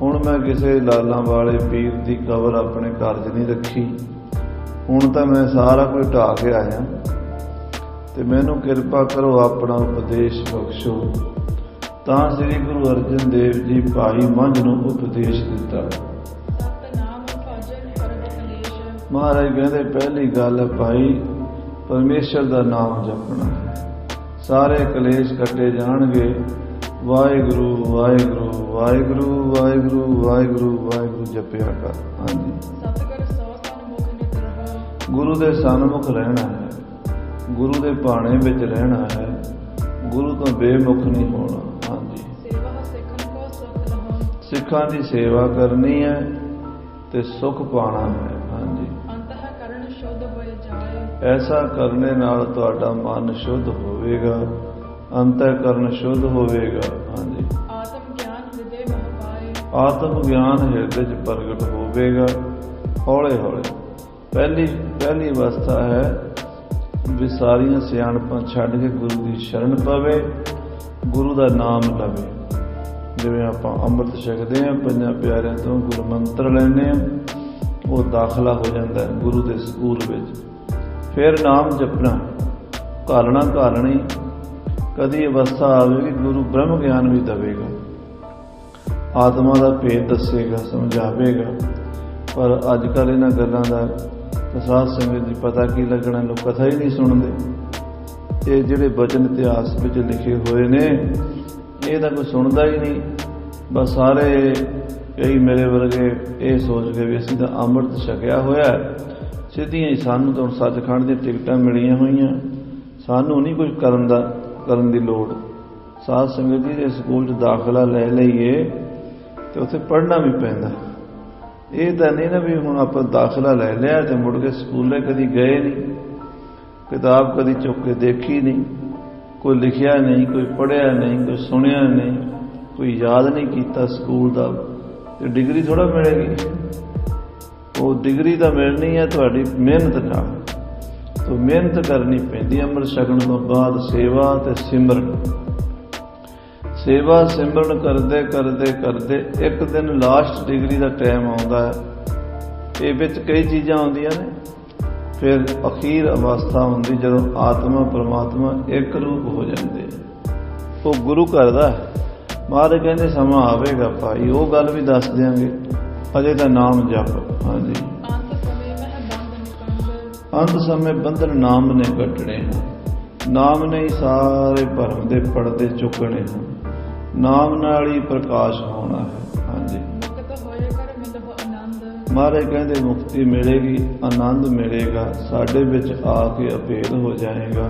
ਹੁਣ ਮੈਂ ਕਿਸੇ ਲਾਲਾਂ ਵਾਲੇ ਪੀਰ ਦੀ ਕਬਰ ਆਪਣੇ ਘਰ 'ਚ ਨਹੀਂ ਰੱਖੀ, ਹੁਣ ਤਾਂ ਮੈਂ ਸਾਰਾ ਕੁਝ ਢਾਹ ਕੇ ਆਇਆ ਤੇ ਮੈਨੂੰ ਕਿਰਪਾ ਕਰੋ ਆਪਣਾ ਉਪਦੇਸ਼ ਬਖਸ਼ੋ। ਤਾਂ ਸ੍ਰੀ ਗੁਰੂ ਅਰਜਨ ਦੇਵ ਜੀ ਭਾਈ ਮੰਝ ਨੂੰ ਉਪਦੇਸ਼ ਦਿੱਤਾ। ਮਹਾਰਾਜ ਕਹਿੰਦੇ ਪਹਿਲੀ ਗੱਲ ਹੈ ਭਾਈ ਪਰਮੇਸ਼ਰ ਦਾ ਨਾਮ ਜਪਣਾ ਹੈ, ਸਾਰੇ ਕਲੇਸ਼ ਕੱਟੇ ਜਾਣਗੇ। ਵਾਹਿਗੁਰੂ ਵਾਹਿਗੁਰੂ ਵਾਹਿਗੁਰੂ ਵਾਹਿਗੁਰੂ ਵਾਹਿਗੁਰੂ ਵਾਹਿਗੁਰੂ ਜਪਿਆ ਕਰ। ਹਾਂਜੀ ਗੁਰੂ ਦੇ ਸਨਮੁਖ ਰਹਿਣਾ ਹੈ, ਗੁਰੂ ਦੇ ਭਾਣੇ ਵਿੱਚ ਰਹਿਣਾ ਹੈ, ਗੁਰੂ ਤੋਂ ਬੇਮੁਖ ਨਹੀਂ ਹੋਣਾ। ਹਾਂਜੀ ਸਿੱਖਾਂ ਦੀ ਸੇਵਾ ਕਰਨੀ ਹੈ ਤੇ ਸੁਖ ਪਾਣਾ ਹੈ। ਹਾਂਜੀ ਐਸਾ ਕਰਨੇ ਨਾਲ ਤੁਹਾਡਾ ਮਨ ਸ਼ੁੱਧ ਹੋਵੇਗਾ, ਅੰਤःਕਰਨ ਸ਼ੁੱਧ ਹੋਵੇਗਾ। ਹਾਂਜੀ ਆਤਮ ਗਿਆਨ ਹਿਰਦੇ 'ਚ ਪ੍ਰਗਟ ਹੋਵੇਗਾ ਹੌਲੇ ਹੌਲੇ। ਪਹਿਲੀ ਅਵਸਥਾ ਹੈ ਵੀ ਸਾਰੀਆਂ ਸਿਆਣਪਾਂ ਛੱਡ ਕੇ ਗੁਰੂ ਦੀ ਸ਼ਰਨ ਪਵੇ, ਗੁਰੂ ਦਾ ਨਾਮ ਲਵੇ। ਜਿਵੇਂ ਆਪਾਂ ਅੰਮ੍ਰਿਤ ਛਕਦੇ ਹਾਂ, ਪੰਜਾਂ ਪਿਆਰਿਆਂ ਤੋਂ ਗੁਰੂ ਮੰਤਰ ਲੈਂਦੇ ਹਾਂ, ਉਹ ਦਾਖਲਾ ਹੋ ਜਾਂਦਾ ਹੈ ਗੁਰੂ ਦੇ ਸਕੂਲ ਵਿੱਚ। ਫਿਰ ਨਾਮ ਜਪਣਾ, ਘਾਲਣੀ। ਕਦੀ ਅਵਸਥਾ ਆਵੇਗੀ ਗੁਰੂ ਬ੍ਰਹਮ ਗਿਆਨ ਵੀ ਦੇਵੇਗਾ, ਆਤਮਾ ਦਾ ਭੇਦ ਦੱਸੇਗਾ, ਸਮਝਾਵੇਗਾ। ਪਰ ਅੱਜ ਕੱਲ੍ਹ ਇਹਨਾਂ ਗੱਲਾਂ ਦਾ ਸਾਧ ਸੰਗਤ ਦੀ ਪਤਾ ਕੀ ਲੱਗਣਾ, ਲੋਕ ਕਥਾ ਹੀ ਨਹੀਂ ਸੁਣਦੇ। ਇਹ ਜਿਹੜੇ ਬਚਨ ਇਤਿਹਾਸ ਵਿੱਚ ਲਿਖੇ ਹੋਏ ਨੇ ਇਹ ਤਾਂ ਕੋਈ ਸੁਣਦਾ ਹੀ ਨਹੀਂ। ਬਸ ਸਾਰੇ ਕਈ ਮੇਰੇ ਵਰਗੇ ਇਹ ਸੋਚ ਕੇ ਵੀ ਅਸੀਂ ਤਾਂ ਅੰਮ੍ਰਿਤ ਛਕਿਆ ਹੋਇਆ, ਸਿੱਧੀਆਂ ਹੀ ਸਾਨੂੰ ਤਾਂ ਹੁਣ ਸੱਚਖੰਡ ਦੀਆਂ ਟਿਕਟਾਂ ਮਿਲੀਆਂ ਹੋਈਆਂ, ਸਾਨੂੰ ਨਹੀਂ ਕੁਝ ਕਰਨ ਦੀ ਲੋੜ। ਸਾਧ ਸੰਗਤ ਜੀ ਜੇ ਸਕੂਲ 'ਚ ਦਾਖਲਾ ਲੈ ਲਈਏ ਤੇ ਉੱਥੇ ਪੜ੍ਹਨਾ ਵੀ ਪੈਂਦਾ। ਇਹ ਤਾਂ ਨਹੀਂ ਨਾ ਵੀ ਹੁਣ ਆਪਾਂ ਦਾਖਲਾ ਲੈ ਲਿਆ ਤੇ ਮੁੜ ਕੇ ਸਕੂਲੇ ਕਦੀ ਗਏ ਨਹੀਂ। किताब कदी चुक के देखी नहीं, कोई लिखिया नहीं, कोई पढ़िया नहीं, कोई सुनिया नहीं, कोई याद नहीं किया स्कूल का, तो डिग्री थोड़ा मिलेगी। वो डिग्री तो मिलनी है तुहाडी मेहनत नाल, तो मेहनत करनी पैंदी। अमृत छकण तो बाद सेवा ते सिमरन, सेवा सिमरन करते करते करते एक दिन लास्ट डिग्री का टाइम आता है। ये विच कई चीज़ां आउंदियां ने, फिर अखीर अवस्था होंदी जदों आत्मा परमात्मा एक रूप हो जाते, वो गुरु करदा है। महाराज कहते समा आवेगा भाई, वो गल भी दस देंगे, अजे तो नाम जप। हाँ जी, अंत समय बंधन नाम ने कटने हैं, नाम ने ही सारे भरम दे पर्दे चुकने हैं, नाम नाल ही प्रकाश होना है। हाँ जी, महाराज कहते मुक्ति मिलेगी, आनंद मिलेगा, साडे विच आके अभेद हो जाएगा।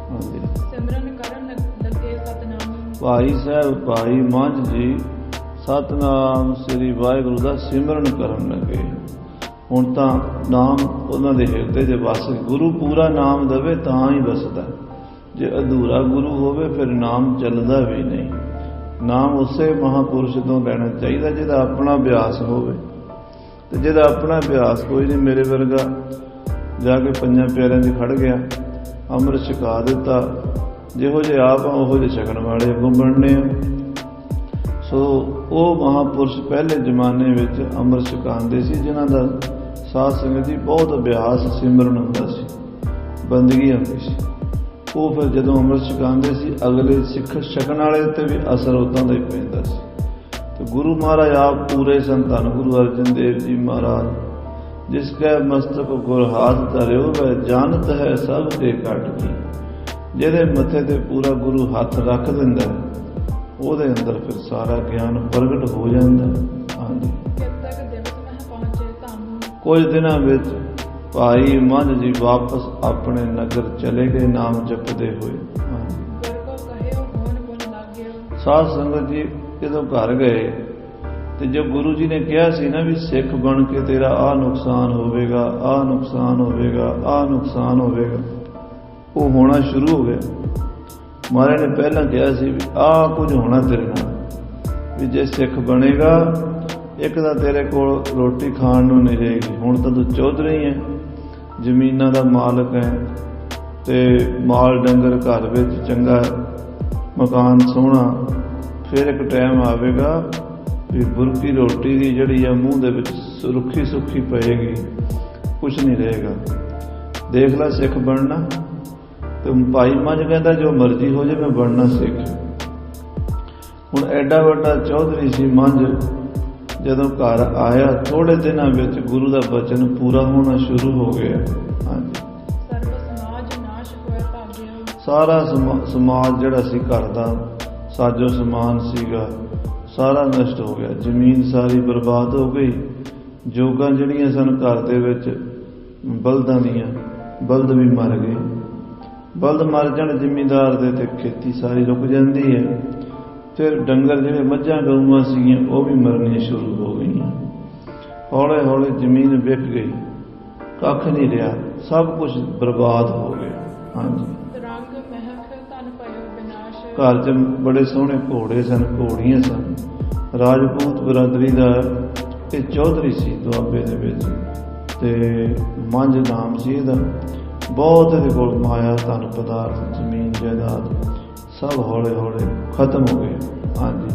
हाँ जी, भाई साहब भाई मंझ जी सतनाम श्री वाहिगुरू का सिमरन करन लगे। हुण तां नाम उन्हां दे हिरदे च वस, गुरु पूरा नाम देवे तां ही वसदा, जे अधूरा गुरु होवे फिर नाम चलदा भी नहीं। नाम उसे महापुरुष तो लेना चाहिए जिहदा अपना अभ्यास होवे, ते जिहदा अपना अभ्यास कोई नहीं। मेरे वर्गा जाके पंजां प्यारिਆਂ च खड़ गया, अमृत छका दिता, जिहो जे आप उहो जे छकण वाले अगों बनने। सो वो महापुरुष पहले जमाने विच अमृत छकांदे सी, जिन्हां दा साध संगत जी बहुत अभ्यास सिमरन हुंदा सी, बंदगी हुंदी सी। वो फिर जदों अमृत छकांदे सी अगले सिख छकण वाले ते भी असर उदां दा ही पैंदा सी। तो गुरु महाराज आप पूरे सन, धन गुरु अर्जन देव जी महाराज, जिसका मस्तक गुर हाथ धरियो वह जानत है सब ते घट की। जिहदे मथे ते पूरा गुरु हथ रख दिंदा है, ਉਹਦੇ अंदर फिर सारा ज्ञान प्रगट हो जाता है। हाँ जी, कुछ दिनों में भाई मंझ जी वापस अपने नगर चले गए नाम जपते हुए। हाँ जी, साध संगत जी जदों घर गए तो जो गुरु जी ने कहा सी ना भी सिख बन के तेरा आ नुकसान होवेगा, आ नुकसान होवेगा, आ नुकसान होवेगा, वो होना शुरू हो गया। महाराज ने पहला कहा सी भी आ कुछ होना तेरे नाल, भी जे सिख बनेगा एक तो तेरे कोल रोटी खाण नूं नहीं रहेगी। हुण तां तू चौधरी है, जमीनां दा मालक है, ते माल डंगर घर विच चंगा, मकान सोहना, फिर एक टाइम आवेगा भी बुरकी रोटी दी जिहड़ी आ मूँह दे विच रुखी सुखी पएगी, कुछ नहीं रहेगा। देख ला सिख बनना। तो भाई मंझ कहता जो मर्जी हो जाए मैं बनना सिख। हुण एडा वड्डा चौधरी सी मंझ, जदों घर आया थोड़े दिनों में गुरु का वचन पूरा होना शुरू हो गया। हाँ जी, सारा समाज जिहड़ा सी घर दा साजो समान सीगा सारा नष्ट हो गया, जमीन सारी बर्बाद हो गई। जोगां जिहड़ियां सन घर दे विच बलदां दीयां, बलद भी मर गए। बलद मर जाण जिमीदार दे ते खेती सारी रुक जाती है। फिर डंगर जिहड़े मझां गऊआं सीगीआं वो भी मरनियां शुरू हो गईआं। हौले हौले जमीन विक गई, कख नहीं रहा, सब कुछ बर्बाद हो गया। हाँ जी, घर च बड़े सोहने घोड़े सन, घोड़ियां सन। राजपूत बरादरी का ये चौधरी सी दुआबे दे विच, ते मंझ नाम सी इहदा। बहुत इहदे कोल माया धन पदार्थ जमीन जायदाद सब हौले हौले खत्म हो गए। हाँ जी,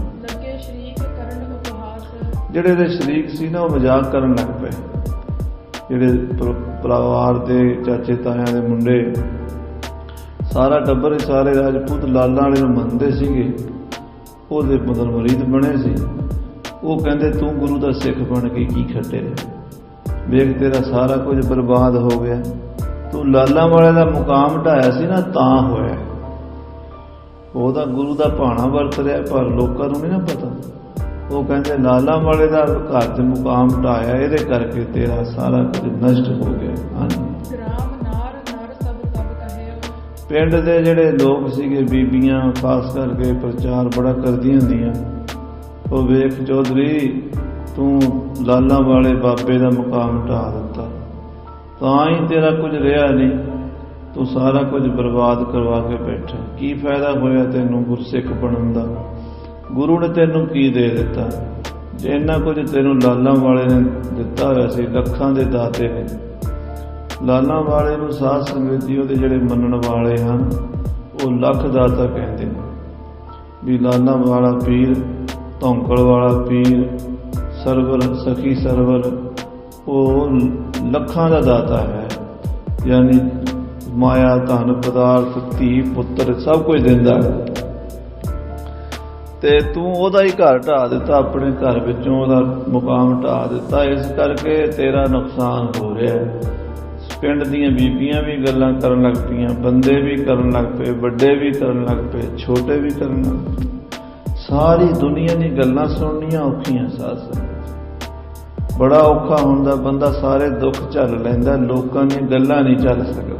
जिहड़े इहदे शरीक सी ना वो मजाक करन लग पे, जिहड़े परिवार के चाचे तायां दे मुंडे सारा टब्बर सारे राजपूत लाला वाले नूं मनदे सीगे, ਉਹਦੇ ਮਗਰ ਮੁਰੀਦ बने सी। वो कहते तू गुरु का सिख बन के की खटे, वेख तेरा सारा कुछ बर्बाद हो गया। तू लाला वाले का मुकाम ढाया सी ना तां होया, वो तो गुरु का भाणा वरत रहा पर लोगों को नहीं ना पता। वो कहते लाला वाले का घर च मुकाम ढाया, ये करके तेरा सारा कुछ नष्ट हो गया। हाँ जी, पिंड के जिहड़े लोग सीगे बीबियां खास करके प्रचार बड़ा करदियां हुंदियां, वो वेख चौधरी तू लाला वाले बाबे का मुकाम ढा दिता, तां ही तेरा कुछ रहा नहीं। ਤੂੰ ਸਾਰਾ ਕੁਝ ਬਰਬਾਦ ਕਰਵਾ ਕੇ ਬੈਠਾ। ਕੀ ਫਾਇਦਾ ਹੋਇਆ ਤੈਨੂੰ ਗੁਰਸਿੱਖ ਬਣਨ ਦਾ? ਗੁਰੂ ਨੇ ਤੈਨੂੰ ਕੀ ਦੇ ਦਿੱਤਾ? ਜੇ ਇੰਨਾ ਕੁਝ ਤੈਨੂੰ ਲਾਲਾਂ ਵਾਲੇ ਨੇ ਦਿੱਤਾ ਹੋਇਆ ਸੀ, ਲੱਖਾਂ ਦੇ ਦਾਤੇ ਨੇ। ਲਾਲਾਂ ਵਾਲੇ ਨੂੰ ਸਾਧ ਸੰਗਤ ਜੀ ਉਹਦੇ ਜਿਹੜੇ ਮੰਨਣ ਵਾਲੇ ਹਨ ਉਹ ਲੱਖ ਦਾਤਾ ਕਹਿੰਦੇ ਨੇ ਵੀ ਲਾਲਾਂ ਵਾਲਾ ਪੀਰ, ਧੌਂਕੜ ਵਾਲਾ ਪੀਰ, ਸਰਵਰ ਸਖੀ ਸਰਵਰ, ਉਹ ਲੱਖਾਂ ਦਾ ਦਾਤਾ ਹੈ। ਯਾਨੀ ਮਾਇਆ, ਧਨ, ਪਦਾਰਥ, ਧੀ, ਪੁੱਤਰ ਸਭ ਕੁਝ ਦਿੰਦਾ ਤੇ ਤੂੰ ਉਹਦਾ ਹੀ ਘਰ ਢਾਹ ਦਿੱਤਾ, ਆਪਣੇ ਘਰ ਵਿੱਚੋਂ ਉਹਦਾ ਮੁਕਾਮ ਢਾਹ ਦਿੱਤਾ। ਇਸ ਕਰਕੇ ਤੇਰਾ ਨੁਕਸਾਨ ਹੋ ਰਿਹਾ ਹੈ। ਪਿੰਡ ਦੀਆਂ ਬੀਬੀਆਂ ਵੀ ਗੱਲਾਂ ਕਰਨ ਲੱਗ ਪਈਆਂ, ਬੰਦੇ ਵੀ ਕਰਨ ਲੱਗ ਪਏ, ਵੱਡੇ ਵੀ ਕਰਨ ਲੱਗ ਪਏ, ਛੋਟੇ ਵੀ ਕਰਨ ਲੱਗ ਪਏ। ਸਾਰੀ ਦੁਨੀਆ ਦੀ ਗੱਲਾਂ ਸੁਣਨੀਆਂ ਔਖੀਆਂ। ਸਾਧ ਸੰਗਤ ਬੜਾ ਔਖਾ ਹੁੰਦਾ, ਬੰਦਾ ਸਾਰੇ ਦੁੱਖ ਝੱਲ ਲੈਂਦਾ, ਲੋਕਾਂ ਦੀਆਂ ਗੱਲਾਂ ਨਹੀਂ ਚੱਲ ਸਕਦਾ।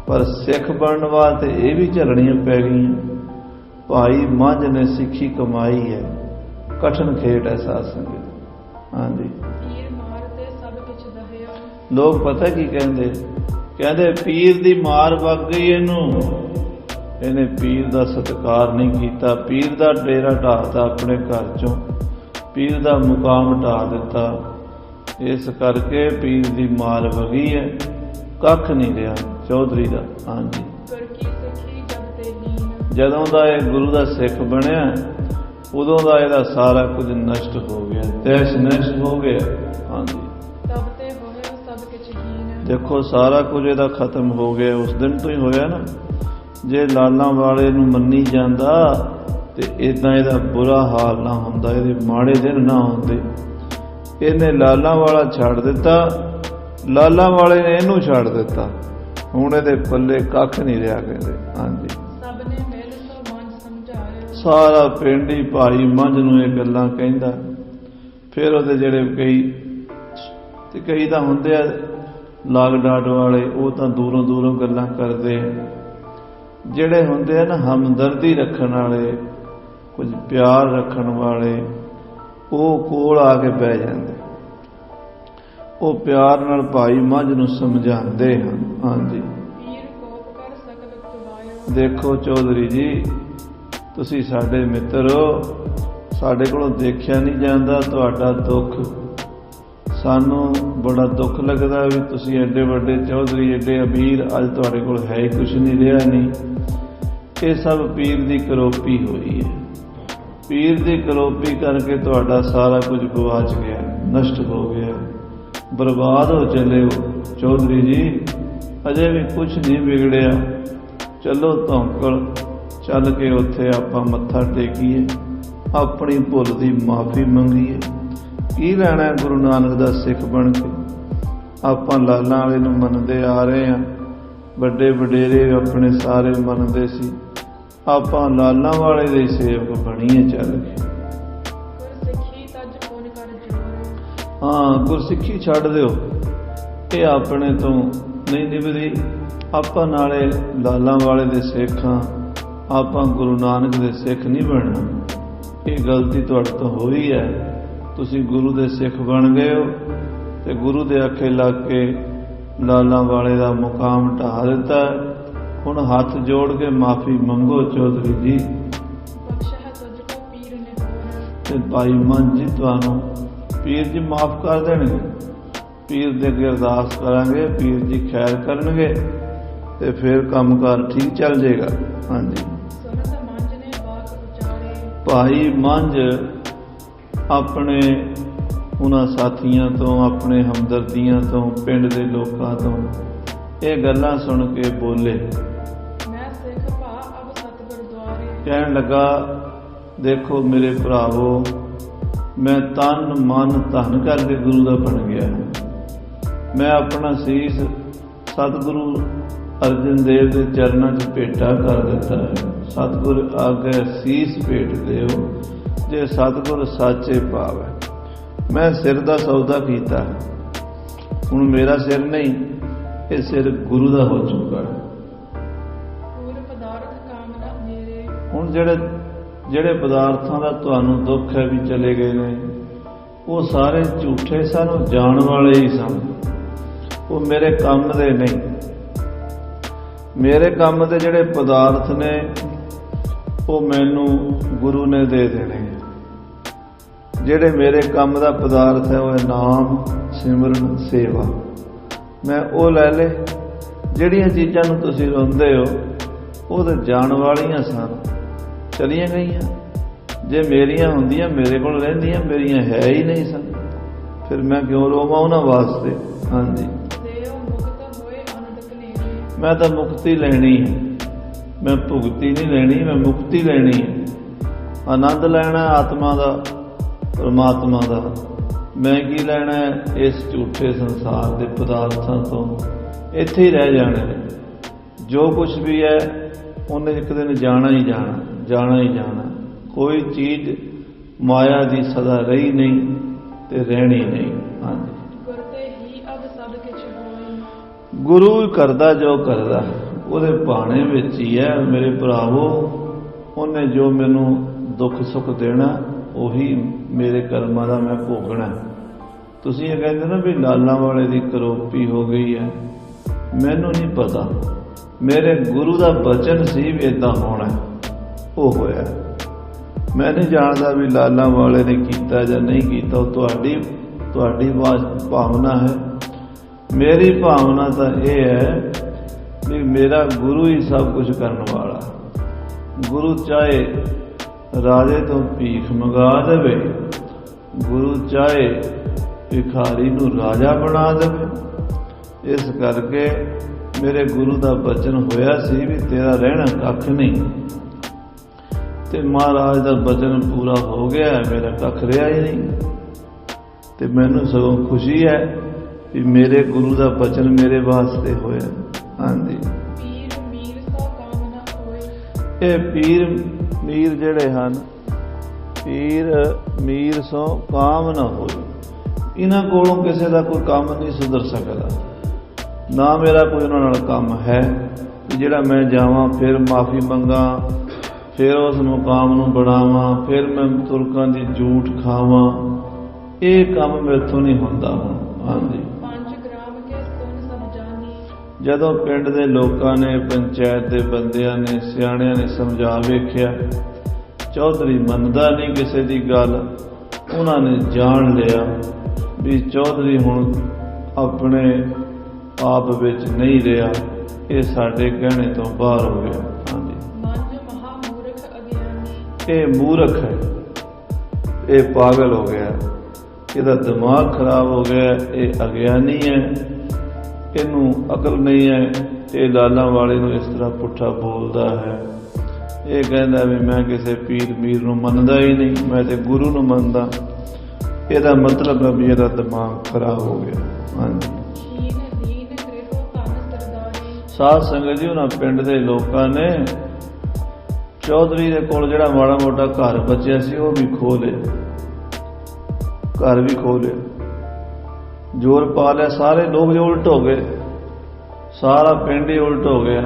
ਪਰ ਸਿੱਖ ਬਣਨ ਵਾਸਤੇ ਇਹ ਵੀ ਝੱਲਣੀਆਂ ਪੈ ਗਈਆਂ। ਭਾਈ ਮੱਝ ਨੇ ਸਿੱਖੀ ਕਮਾਈ ਹੈ, ਕਠਨ ਖੇਡ ਹੈ ਸਾਧ ਸੰਗਤ। ਹਾਂਜੀ, ਲੋਕ ਪਤਾ ਕੀ ਕਹਿੰਦੇ? ਕਹਿੰਦੇ ਪੀਰ ਦੀ ਮਾਰ ਵਗ ਗਈ ਇਹਨੂੰ, ਇਹਨੇ ਪੀਰ ਦਾ ਸਤਿਕਾਰ ਨਹੀਂ ਕੀਤਾ, ਪੀਰ ਦਾ ਡੇਰਾ ਢਾਹਤਾ ਆਪਣੇ ਘਰ ਚੋਂ, ਪੀਰ ਦਾ ਮੁਕਾਮ ਢਾਹ ਦਿੱਤਾ। ਇਸ ਕਰਕੇ ਪੀਰ ਦੀ ਮਾਰ ਵਗੀ ਹੈ, ਕੱਖ ਨਹੀਂ ਰਿਹਾ ਚੌਧਰੀ ਦਾ। ਹਾਂਜੀ, ਜਦੋਂ ਦਾ ਇਹ ਗੁਰੂ ਦਾ ਸਿੱਖ ਬਣਿਆ ਉਦੋਂ ਦਾ ਇਹਦਾ ਸਾਰਾ ਕੁਝ ਨਸ਼ਟ ਹੋ ਗਿਆ, ਤੈਸ਼ ਨਸ਼ਟ ਹੋ ਗਿਆ। ਹਾਂਜੀ, ਦੇਖੋ ਸਾਰਾ ਕੁਝ ਇਹਦਾ ਖਤਮ ਹੋ ਗਿਆ ਉਸ ਦਿਨ ਤੋਂ ਹੀ ਹੋਇਆ ਨਾ। ਜੇ ਲਾਲਾਂ ਵਾਲੇ ਨੂੰ ਮੰਨੀ ਜਾਂਦਾ ਤੇ ਇਦਾਂ ਇਹਦਾ ਬੁਰਾ ਹਾਲ ਨਾ ਹੁੰਦਾ, ਇਹਦੇ ਮਾੜੇ ਦਿਨ ਨਾ ਹੁੰਦੇ। ਇਹਨੇ ਲਾਲਾਂ ਵਾਲਾ ਛੱਡ ਦਿੱਤਾ, ਲਾਲਾਂ ਵਾਲੇ ਨੇ ਇਹਨੂੰ ਛੱਡ ਦਿੱਤਾ। ਹੁਣ ਇਹਦੇ ਪੱਲੇ ਕੱਖ ਨਹੀਂ ਰਿਹਾ ਕਹਿੰਦੇ। ਹਾਂਜੀ, ਸਾਰਾ ਪਿੰਡ ਹੀ ਭਾਈ ਮੰਝ ਨੂੰ ਇਹ ਗੱਲਾਂ ਕਹਿੰਦਾ। ਫਿਰ ਉਹਦੇ ਜਿਹੜੇ ਕਈ ਤਾਂ ਹੁੰਦੇ ਆ ਲਾਗ ਡਾਟ ਵਾਲੇ, ਉਹ ਤਾਂ ਦੂਰੋਂ ਦੂਰੋਂ ਗੱਲਾਂ ਕਰਦੇ। ਜਿਹੜੇ ਹੁੰਦੇ ਆ ਨਾ ਹਮਦਰਦੀ ਰੱਖਣ ਵਾਲੇ, ਕੁਝ ਪਿਆਰ ਰੱਖਣ ਵਾਲੇ, ਉਹ ਕੋਲ ਆ ਕੇ ਬਹਿ ਜਾਂਦੇ। ਉਹ ਪਿਆਰ ਨਾਲ ਭਾਈ ਮੱਝ ਨੂੰ ਸਮਝਾਉਂਦੇ ਹਨ। ਹਾਂਜੀ, ਦੇਖੋ ਚੌਧਰੀ ਜੀ, ਤੁਸੀਂ ਸਾਡੇ ਮਿੱਤਰ ਹੋ, ਸਾਡੇ ਕੋਲੋਂ ਦੇਖਿਆ ਨਹੀਂ ਜਾਂਦਾ ਤੁਹਾਡਾ ਦੁੱਖ। ਸਾਨੂੰ ਬੜਾ ਦੁੱਖ ਲੱਗਦਾ ਵੀ ਤੁਸੀਂ ਐਡੇ ਵੱਡੇ ਚੌਧਰੀ, ਐਡੇ ਅਮੀਰ, ਅੱਜ ਤੁਹਾਡੇ ਕੋਲ ਹੈ ਹੀ ਕੁਛ ਨਹੀਂ ਰਿਹਾ। ਨਹੀਂ, ਇਹ ਸਭ ਪੀਰ ਦੀ ਕਰੋਪੀ ਹੋਈ ਹੈ। ਪੀਰ ਦੀ ਕਰੋਪੀ ਕਰਕੇ ਤੁਹਾਡਾ ਸਾਰਾ ਕੁਝ ਗਵਾਚ ਗਿਆ, ਨਸ਼ਟ ਹੋ ਗਿਆ, ਬਰਬਾਦ ਹੋ ਚੱਲੇ ਹੋ। ਚੌਧਰੀ ਜੀ ਅਜੇ ਵੀ ਕੁਛ ਨਹੀਂ ਵਿਗੜਿਆ। ਚਲੋ ਧੌਂਕੜ ਚੱਲ ਕੇ ਉੱਥੇ ਆਪਾਂ ਮੱਥਾ ਟੇਕੀਏ, ਆਪਣੀ ਭੁੱਲ ਦੀ ਮਾਫੀ ਮੰਗੀਏ। ਕੀ ਲੈਣਾ ਗੁਰੂ ਨਾਨਕ ਦਾ ਸਿੱਖ ਬਣ ਕੇ? ਆਪਾਂ ਲਾਲਾਂ ਵਾਲੇ ਨੂੰ ਮੰਨਦੇ ਆ ਰਹੇ ਹਾਂ, ਵੱਡੇ ਵਡੇਰੇ ਆਪਣੇ ਸਾਰੇ ਮੰਨਦੇ ਸੀ। ਆਪਾਂ ਲਾਲਾਂ ਵਾਲੇ ਦੇ ਸੇਵਕ ਬਣੀਏ ਚੱਲ ਕੇ। ਹਾਂ, ਗੁਰਸਿੱਖੀ ਛੱਡ ਦਿਓ, ਇਹ ਆਪਣੇ ਤੋਂ ਨਹੀਂ ਨਿਭਦੀ। ਆਪਾਂ ਨਾਲੇ ਲਾਲਾਂ ਵਾਲੇ ਦੇ ਸਿੱਖ ਹਾਂ, ਆਪਾਂ ਗੁਰੂ ਨਾਨਕ ਦੇ ਸਿੱਖ ਨਹੀਂ ਬਣਨਾ। ਇਹ ਗਲਤੀ ਤੁਹਾਡੇ ਤੋਂ ਹੋਈ ਹੈ। ਤੁਸੀਂ ਗੁਰੂ ਦੇ ਸਿੱਖ ਬਣ ਗਏ ਹੋ ਤੇ ਗੁਰੂ ਦੇ ਆਖੇ ਲੱਗ ਕੇ ਲਾਲਾਂ ਵਾਲੇ ਦਾ ਮੁਕਾਮ ਢਾਹ ਦਿੱਤਾ। ਹੁਣ ਹੱਥ ਜੋੜ ਕੇ ਮਾਫੀ ਮੰਗੋ ਚੌਧਰੀ ਜੀ, ਤੇ ਭਾਈ ਮਨ ਜੀ ਤੁਹਾਨੂੰ ਪੀਰ ਜੀ ਮਾਫ ਕਰ ਦੇਣਗੇ। ਪੀਰ ਦੇ ਅੱਗੇ ਅਰਦਾਸ ਕਰਾਂਗੇ, ਪੀਰ ਜੀ ਖੈਰ ਕਰਨਗੇ ਤੇ ਫਿਰ ਕੰਮਕਾਰ ਠੀਕ ਚੱਲ ਜਾਏਗਾ। ਹਾਂਜੀ, ਭਾਈ ਮੰਝ ਆਪਣੇ ਉਹਨਾਂ ਸਾਥੀਆਂ ਤੋਂ, ਆਪਣੇ ਹਮਦਰਦੀਆਂ ਤੋਂ, ਪਿੰਡ ਦੇ ਲੋਕਾਂ ਤੋਂ ਇਹ ਗੱਲਾਂ ਸੁਣ ਕੇ ਬੋਲੇ। ਕਹਿਣ ਲੱਗਾ, ਦੇਖੋ ਮੇਰੇ ਭਰਾਵੋ, ਮੈਂ ਤਨ ਮਨ ਧਨ ਕਰਕੇ ਗੁਰੂ ਦਾ ਬਣ ਗਿਆ। ਮੈਂ ਆਪਣਾ ਸੀਸ ਸਤਿਗੁਰੂ ਅਰਜਨ ਦੇਵ ਦੇ ਚਰਨਾਂ 'ਚ ਭੇਟਾ ਕਰ ਦਿੱਤਾ ਹੈ। ਸਤਿਗੁਰ ਆਗੇ ਸੀਸ ਭੇਟ ਦਿਓ ਜੇ ਸਤਿਗੁਰ ਸਾਚੇ ਭਾਵ ਹੈ। ਮੈਂ ਸਿਰ ਦਾ ਸੌਦਾ ਕੀਤਾ, ਹੁਣ ਮੇਰਾ ਸਿਰ ਨਹੀਂ, ਇਹ ਸਿਰ ਗੁਰੂ ਦਾ ਹੋ ਚੁੱਕਾ ਹੈ। ਹੁਣ ਜਿਹੜੇ ਪਦਾਰਥਾਂ ਦਾ ਤੁਹਾਨੂੰ ਦੁੱਖ ਹੈ ਵੀ ਚਲੇ ਗਏ ਨੇ, ਉਹ ਸਾਰੇ ਝੂਠੇ ਸਨ, ਜਾਣ ਵਾਲੇ ਹੀ ਸਨ, ਉਹ ਮੇਰੇ ਕੰਮ ਦੇ ਨਹੀਂ। मेरे काम के ਜਿਹੜੇ पदार्थ ने वो मैनू गुरु ने दे देने हैं। ਜਿਹੜੇ मेरे काम का पदार्थ है वह नाम सिमरन सेवा मैं वो लै ले। ਜਿਹੜੀਆਂ ਚੀਜ਼ਾਂ ਨੂੰ ਤੁਸੀਂ ਰੋਂਦੇ ਹੋ ਉਹ ਤਾਂ ਜਾਣ ਵਾਲੀਆਂ ਸਨ, ਚਲੀਆਂ ਗਈਆਂ। ਜੇ ਮੇਰੀਆਂ ਹੁੰਦੀਆਂ ਮੇਰੇ ਕੋਲ ਰਹਿੰਦੀਆਂ, ਮੇਰੀਆਂ ਹੈ ਹੀ ਨਹੀਂ ਸਨ, ਫਿਰ ਮੈਂ ਕਿਉਂ ਰੋਵਾਂ ਉਹਨਾਂ ਵਾਸਤੇ। ਹਾਂਜੀ, मैं तो मुक्ति लेनी है, मैं भुगती नहीं लेनी, मैं मुक्ति लेनी है। आनंद लेना आत्मा का, परमात्मा का। मैं की लेना है इस झूठे संसार के पदार्थों तो, इत्थे ही रह जाने। जो कुछ भी है उन्हें एक दिन जाना ही जाना, जाना ही जाना। कोई चीज माया की सदा रही नहीं ते रहनी नहीं। हाँ जी, गुरु करदा जो करदा ਉਹਦੇ ਭਾਣੇ ਵਿੱਚ ਹੀ ਹੈ। ਮੇਰੇ ਭਰਾਵੋ, ਉਹਨੇ ਜੋ ਮੈਨੂੰ ਦੁੱਖ ਸੁੱਖ ਦੇਣਾ ਉਹੀ ਮੇਰੇ ਕਰਮਾਂ ਦਾ ਮੈਂ ਭੋਗਣਾ। ਤੁਸੀਂ ਇਹ ਕਹਿੰਦੇ ਨਾ ਵੀ ਲਾਲਾਂ ਵਾਲੇ ਦੀ ਕਰੋਪੀ ਹੋ ਗਈ ਹੈ, ਮੈਨੂੰ ਨਹੀਂ ਪਤਾ। ਮੇਰੇ ਗੁਰੂ ਦਾ ਬਚਨ ਸੀ ਵੀ ਇਦਾਂ ਹੋਣਾ, ਉਹ ਹੋਇਆ। ਮੈਂ ਨਹੀਂ ਜਾਣਦਾ ਵੀ ਲਾਲਾਂ ਵਾਲੇ ਨੇ ਕੀਤਾ ਜਾਂ ਨਹੀਂ ਕੀਤਾ, ਉਹ ਤੁਹਾਡੀ ਭਾਵਨਾ ਹੈ। मेरी भावना तो यह है भी मेरा गुरु ही सब कुछ करने वाला। गुरु चाहे राजे तो भीख मंगा देवे, गुरु चाहे भिखारी नूं राजा बना देवे। इस करके मेरे गुरु का बचन होया सी भी तेरा रहना कख नहीं, ते महाराज का बचन पूरा हो गया, मेरा कख रहा ही नहीं। ते मैनूं सगों खुशी है भी मेरे गुरु का बचन मेरे वास्ते होया। हाँ जी, ये पीर मीर जिहड़े हन, पीर मीर सो काम ना होए। इन्हां कोलों किसी का कोई काम नहीं सुधर सकता, ना मेरा कोई उन्हां नाल काम है जिहड़ा मैं जावां फिर माफ़ी मंगा, फिर उस मुकाम नूं बनावां, फिर मैं तुरकां दी झूठ खावां। ये काम मेथों नहीं हुंदा हुण। हाँ जी, ਜਦੋਂ ਪਿੰਡ ਦੇ ਲੋਕਾਂ ਨੇ, ਪੰਚਾਇਤ ਦੇ ਬੰਦਿਆਂ ਨੇ, ਸਿਆਣਿਆਂ ਨੇ ਸਮਝਾ ਵੇਖਿਆ, ਚੌਧਰੀ ਮੰਨਦਾ ਨਹੀਂ ਕਿਸੇ ਦੀ ਗੱਲ। ਉਹਨਾਂ ਨੇ ਜਾਣ ਲਿਆ ਵੀ ਚੌਧਰੀ ਹੁਣ ਆਪਣੇ ਆਪ ਵਿੱਚ ਨਹੀਂ ਰਿਹਾ, ਇਹ ਸਾਡੇ ਕਹਿਣੇ ਤੋਂ ਬਾਹਰ ਹੋ ਗਿਆ। ਹਾਂਜੀ, ਇਹ ਮੂਰਖ ਹੈ, ਇਹ ਪਾਗਲ ਹੋ ਗਿਆ, ਇਹਦਾ ਦਿਮਾਗ ਖਰਾਬ ਹੋ ਗਿਆ, ਇਹ ਅਗਿਆਨੀ ਹੈ, ਇਹਨੂੰ ਅਕਲ ਨਹੀਂ ਹੈ। ਇਹ ਲਾਲਾਂ ਵਾਲੇ ਨੂੰ ਇਸ ਤਰ੍ਹਾਂ ਪੁੱਠਾ ਬੋਲਦਾ ਹੈ। ਇਹ ਕਹਿੰਦਾ ਵੀ ਮੈਂ ਕਿਸੇ ਪੀਰ ਮੀਰ ਨੂੰ ਮੰਨਦਾ ਹੀ ਨਹੀਂ, ਮੈਂ ਤੇ ਗੁਰੂ ਨੂੰ ਮੰਨਦਾ। ਇਹਦਾ ਮਤਲਬ ਹੈ ਵੀ ਇਹਦਾ ਦਿਮਾਗ ਖਰਾਬ ਹੋ ਗਿਆ। ਹਾਂਜੀ, ਸਾਧ ਸੰਗਤ ਜੀ, ਉਹਨਾਂ ਪਿੰਡ ਦੇ ਲੋਕਾਂ ਨੇ ਚੌਧਰੀ ਦੇ ਕੋਲ ਜਿਹੜਾ ਮਾੜਾ ਮੋਟਾ ਘਰ ਬਚਿਆ ਸੀ ਉਹ ਵੀ ਖੋਹ ਲਿਆ, ਘਰ ਵੀ ਖੋਹ ਲਿਆ, जोर पा लिया। सारे लोग जो उल्ट हो गए, सारा पिंड ही उल्ट हो गया,